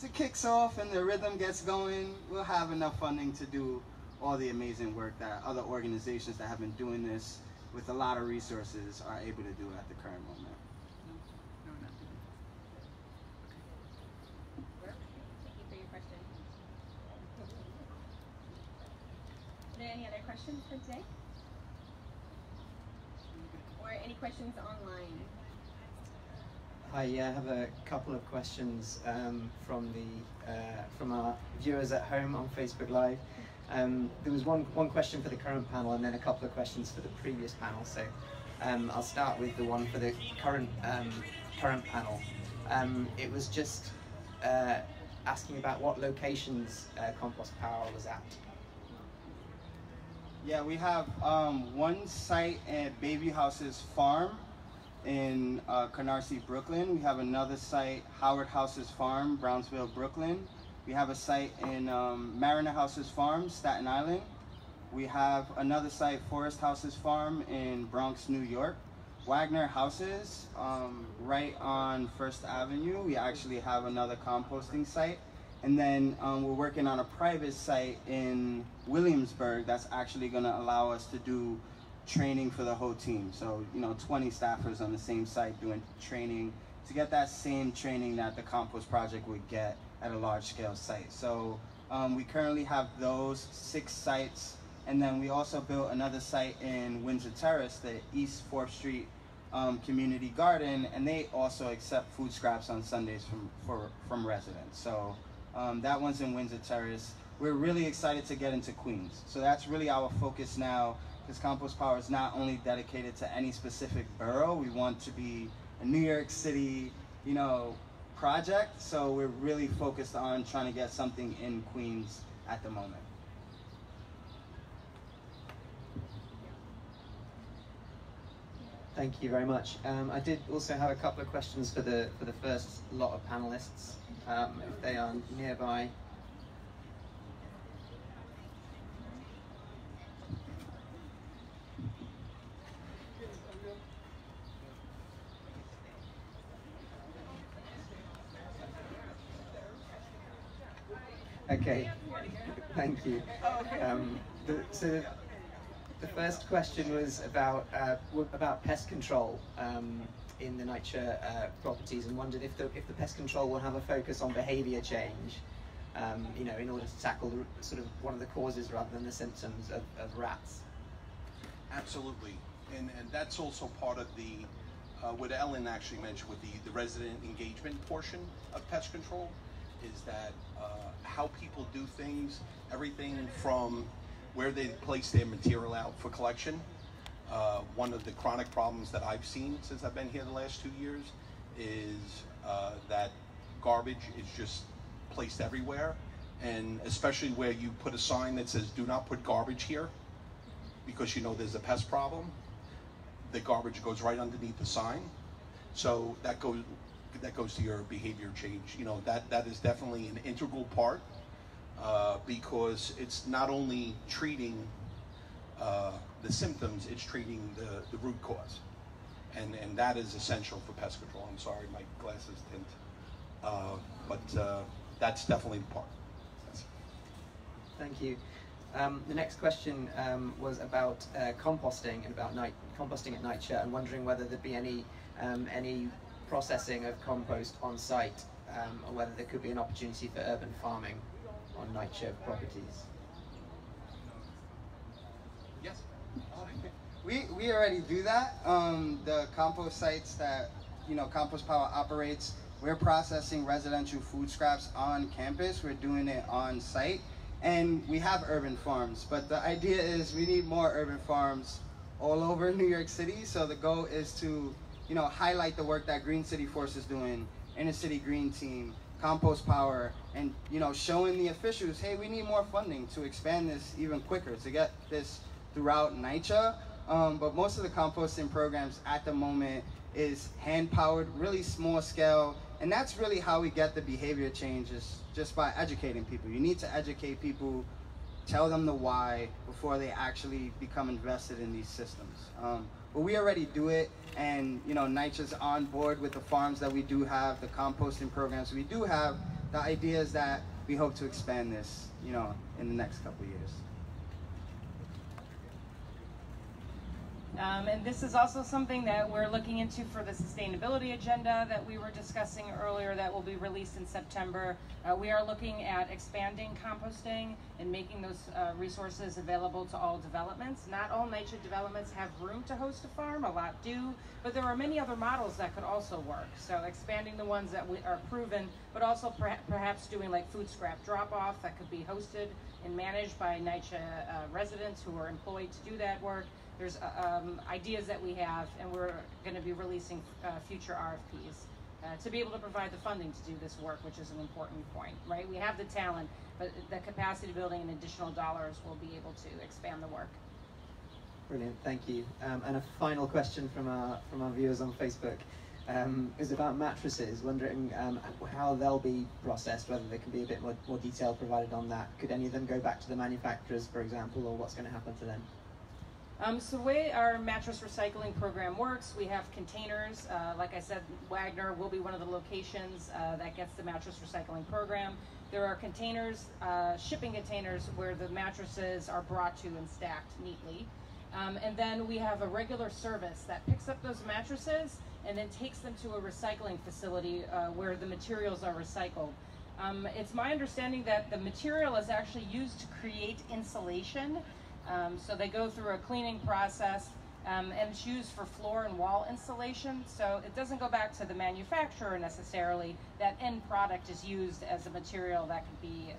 it kicks off and the rhythm gets going, we'll have enough funding to do all the amazing work that other organizations that have been doing this with a lot of resources are able to do at the current moment. Are there any other questions for today? Or any questions online? Hi, yeah, I have a couple of questions from our viewers at home on Facebook Live. There was one question for the current panel and then a couple of questions for the previous panel. So I'll start with the one for the current panel. It was just asking about what locations Compost Power was at. Yeah, we have one site at Baby Houses Farm in Canarsie, Brooklyn. We have another site, Howard Houses Farm, Brownsville, Brooklyn. We have a site in Mariner Houses Farm, Staten Island. We have another site, Forest Houses Farm in Bronx, New York. Wagner Houses, right on First Avenue. We actually have another composting site. And then we're working on a private site in Williamsburg that's actually going to allow us to do training for the whole team. So, 20 staffers on the same site doing training to get that same training that the compost project would get at a large-scale site. So we currently have those 6 sites. And then we also built another site in Windsor Terrace, the East 4th Street Community Garden, and they also accept food scraps on Sundays from residents. So that one's in Windsor Terrace. We're really excited to get into Queens. So that's really our focus now, because Compost Power is not only dedicated to any specific borough. We want to be a New York City, project. So we're really focused on trying to get something in Queens at the moment. Thank you very much. I did also have a couple of questions for the first lot of panelists, if they are nearby. Okay, thank you. So the first question was about pest control in the NYCHA properties, and wondered if the pest control will have a focus on behaviour change, in order to tackle sort of one of the causes rather than the symptoms of rats. Absolutely, and that's also part of the what Ellen actually mentioned with the resident engagement portion of pest control, is that how people do things, everything from where they place their material out for collection. One of the chronic problems that I've seen since I've been here the last 2 years is that garbage is just placed everywhere, and especially where you put a sign that says "Do not put garbage here," because there's a pest problem. The garbage goes right underneath the sign, so that goes that goes to your behavior change. You know, that is definitely an integral part, because it's not only treating the symptoms, it's treating the root cause. And that is essential for pest control. I'm sorry, my glasses tint. But that's definitely the part. Thank you. The next question was about composting and about composting at NYCHA, and wondering whether there'd be any processing of compost on site, or whether there could be an opportunity for urban farming on NYCHA properties. Yes. We already do that. The compost sites that, you know, Compost Power operates, we're processing residential food scraps on campus. We're doing it on site, and we have urban farms. But the idea is we need more urban farms all over New York City. So the goal is to, you know, highlight the work that Green City Force is doing, Inner City Green Team, Compost Power, and, you know, showing the officials, hey, we need more funding to expand this even quicker, to get this throughout NYCHA. But most of the composting programs at the moment is hand-powered, really small scale, and that's really how we get the behavior change, is just by educating people. You need to educate people, tell them the why before they actually become invested in these systems. But we already do it, and, you know, NYCHA's on board with the farms that we do have, the composting programs we do have. The idea is that we hope to expand this, you know, in the next couple of years. And this is also something that we're looking into for the sustainability agenda that we were discussing earlier, that will be released in September. We are looking at expanding composting and making those resources available to all developments. Not all NYCHA developments have room to host a farm, a lot do, but there are many other models that could also work. So expanding the ones that are proven, but also perhaps doing like food scrap drop-off that could be hosted and managed by NYCHA residents who are employed to do that work. There's ideas that we have, and we're going to be releasing future RFPs to be able to provide the funding to do this work, which is an important point, right? We have the talent, but the capacity building and additional dollars will be able to expand the work. Brilliant, thank you. And a final question from our viewers on Facebook is about mattresses. Wondering how they'll be processed, whether there can be a bit more detail provided on that. Could any of them go back to the manufacturers, for example, or what's going to happen to them? So the way our mattress recycling program works, we have containers. Like I said, Wagner will be one of the locations that gets the mattress recycling program. There are containers, shipping containers, where the mattresses are brought to and stacked neatly. And then we have a regular service that picks up those mattresses and then takes them to a recycling facility where the materials are recycled. It's my understanding that the material is actually used to create insulation. So they go through a cleaning process, and it's used for floor and wall insulation. So it doesn't go back to the manufacturer necessarily. That end product is used as a material that could be,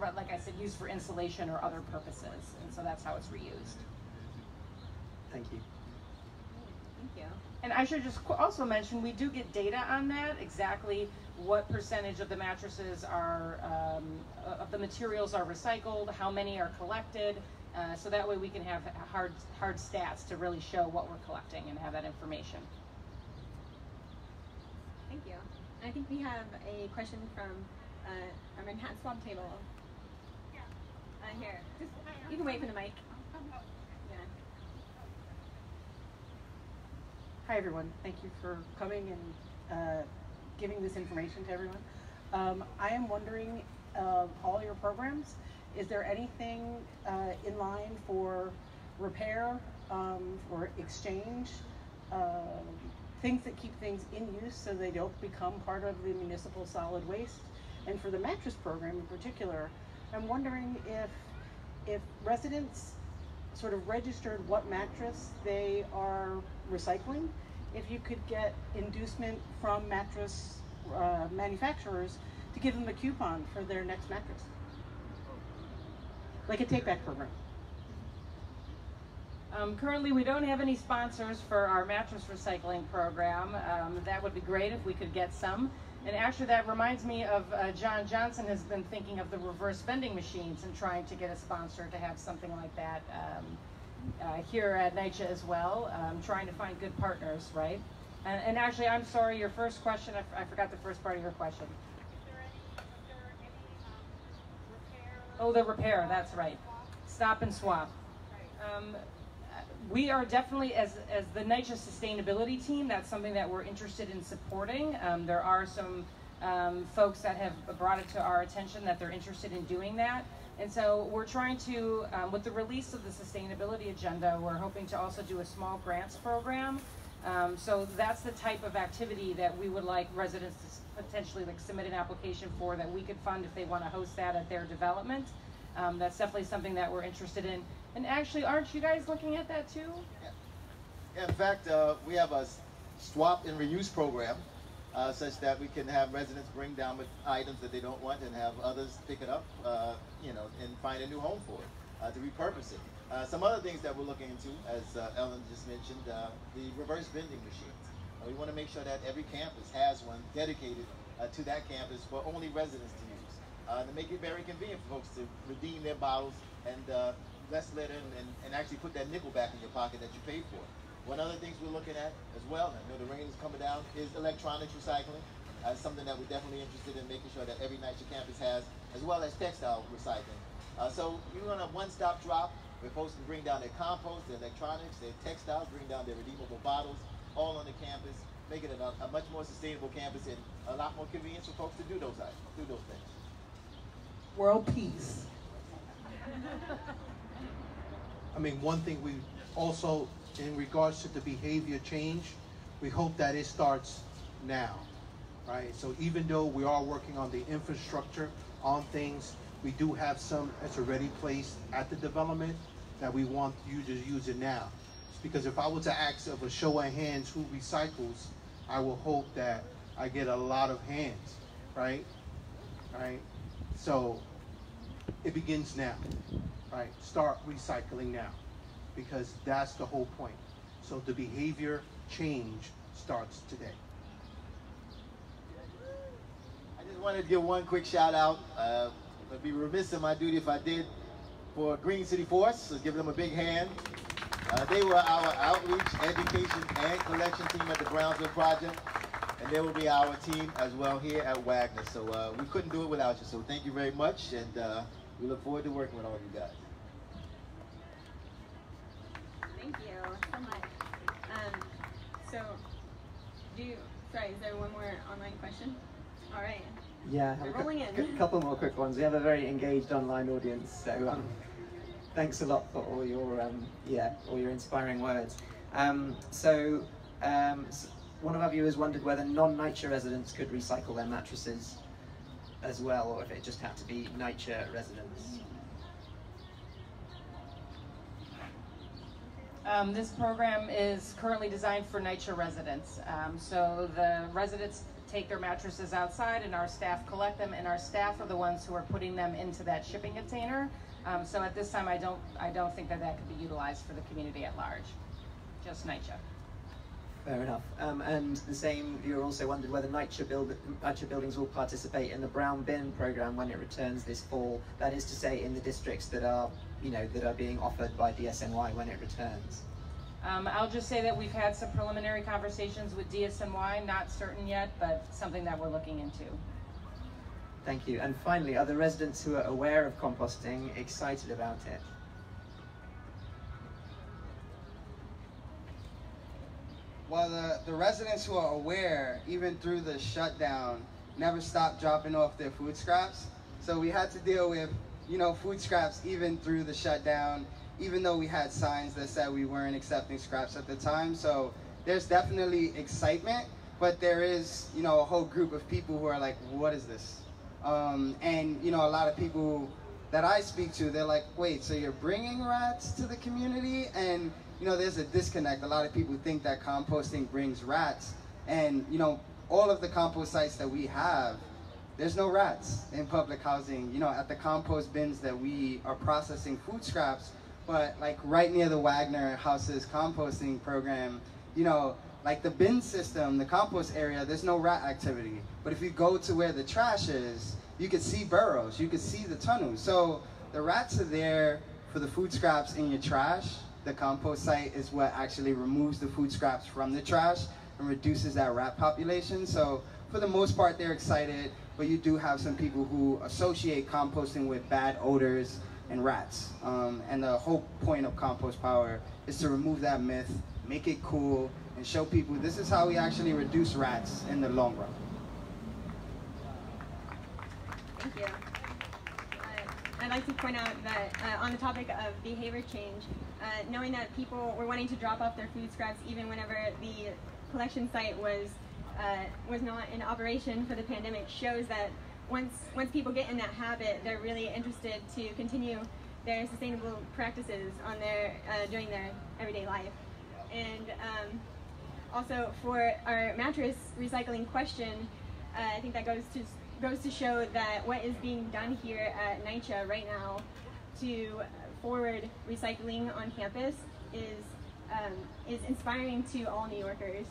like I said, used for insulation or other purposes. And so that's how it's reused. Thank you. Thank you. And I should just also mention, we do get data on that, exactly what percentage of the mattresses are, of the materials are recycled, how many are collected, so that way we can have hard stats to really show what we're collecting and have that information. Thank you. I think we have a question from our Manhattan Swab table. Here, just, you can wait for the mic. Yeah. Hi everyone, thank you for coming and giving this information to everyone. I am wondering, all your programs, is there anything in line for repair or exchange, things that keep things in use so they don't become part of the municipal solid waste? And for the mattress program in particular, I'm wondering if residents sort of registered what mattress they are recycling, if you could get inducement from mattress manufacturers to give them a coupon for their next mattress, like a take-back program. Currently, we don't have any sponsors for our mattress recycling program. That would be great if we could get some. And actually, that reminds me of John Johnson has been thinking of the reverse vending machines and trying to get a sponsor to have something like that here at NYCHA as well. Trying to find good partners, right? And actually, I'm sorry, your first question, I forgot the first part of your question. Oh, the repair, that's right. Stop and swap. We are definitely, as the NYCHA sustainability team, that's something that we're interested in supporting. There are some folks that have brought it to our attention that they're interested in doing that. And so we're trying to, with the release of the sustainability agenda, we're hoping to also do a small grants program. So that's the type of activity that we would like residents to potentially like submit an application for that we could fund if they want to host that at their development. That's definitely something that we're interested in. And actually, aren't you guys looking at that too? Yeah. In fact, we have a swap and reuse program such that we can have residents bring down items that they don't want and have others pick it up, and find a new home for it, to repurpose it. Some other things that we're looking into, as Ellen just mentioned, the reverse vending machines. We want to make sure that every campus has one dedicated to that campus for only residents to use. To make it very convenient for folks to redeem their bottles and less litter and actually put that nickel back in your pocket that you paid for. One other things we're looking at as well, and I know the rain is coming down, is electronics recycling. Something that we're definitely interested in making sure that every NYCHA campus has, as well as textile recycling. So we want a one-stop drop where folks can bring down their compost, their electronics, their textiles, bring down their redeemable bottles, all on the campus, making it a much more sustainable campus and a lot more convenience for folks to do those things. World peace. I mean, one thing we also, in regards to the behavior change, we hope that it starts now, right? So even though we are working on the infrastructure on things, we do have some that's already placed at the development that we want you to use it now. Because if I were to ask of a show of hands who recycles, I will hope that I get a lot of hands, right? Right? So it begins now, right? Start recycling now, because that's the whole point. So the behavior change starts today. I just wanted to give one quick shout out. I'd be remiss in my duty if I did, for Green City Force. So give them a big hand. They were our outreach, education, and collection team at the Brownsville Project. And they will be our team as well here at Wagner. So we couldn't do it without you. So thank you very much. And we look forward to working with all of you guys. Thank you so much. Sorry, is there one more online question? All right. Yeah, we're rolling in. A couple more quick ones. We have a very engaged online audience, so thanks a lot for all your all your inspiring words. One of our viewers wondered whether non-NYCHA residents could recycle their mattresses as well, or if it just had to be NYCHA residents. This program is currently designed for NYCHA residents. So the residents take their mattresses outside and our staff collect them, and our staff are the ones who are putting them into that shipping container. So at this time I don't think that could be utilized for the community at large, just NYCHA. Fair enough. And the same, you also wondered whether NYCHA buildings will participate in the brown bin program when it returns this fall. That is to say, in the districts that are, that are being offered by DSNY when it returns. I'll just say that we've had some preliminary conversations with DSNY, not certain yet, but something that we're looking into. Thank you. And finally, are the residents who are aware of composting excited about it? Well, the residents who are aware, even through the shutdown, never stopped dropping off their food scraps. So we had to deal with, food scraps even through the shutdown, even though we had signs that said we weren't accepting scraps at the time. So there's definitely excitement, but there is, a whole group of people who are like, what is this? And, a lot of people that I speak to, they're like, wait, so you're bringing rats to the community? And there's a disconnect. A lot of people think that composting brings rats. And, all of the compost sites that we have, there's no rats in public housing, at the compost bins that we are processing food scraps. But like right near the Wagner House's composting program, like the bin system, the compost area, there's no rat activity. But if you go to where the trash is, you could see burrows, you could see the tunnels. So the rats are there for the food scraps in your trash. The compost site is what actually removes the food scraps from the trash. and reduces that rat population. So for the most part, they're excited, but you do have some people who associate composting with bad odors and rats. And the whole point of Compost Power is to remove that myth, make it cool, and show people this is how we actually reduce rats in the long run. Thank you. I'd like to point out that on the topic of behavior change, knowing that people were wanting to drop off their food scraps even whenever the collection site was not in operation for the pandemic shows that once people get in that habit, they're really interested to continue their sustainable practices on their during their everyday life. And also for our mattress recycling question, I think that goes to show that what is being done here at NYCHA right now to forward recycling on campus is inspiring to all New Yorkers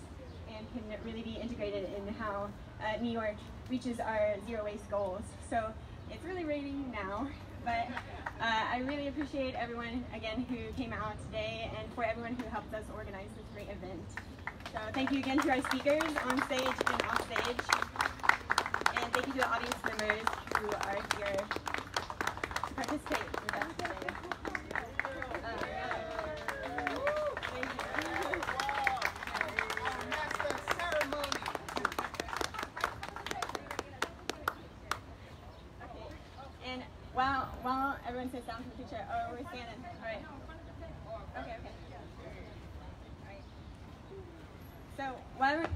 and can really be integrated in how New York reaches our zero waste goals. So it's really raining now, but I really appreciate everyone again who came out today and for everyone who helped us organize this great event. So thank you again to our speakers on stage and off stage. And thank you to the audience members who are here to participate with us today. And while everyone sits down for the picture, oh, we're standing. All right. Okay. All right. So while everyone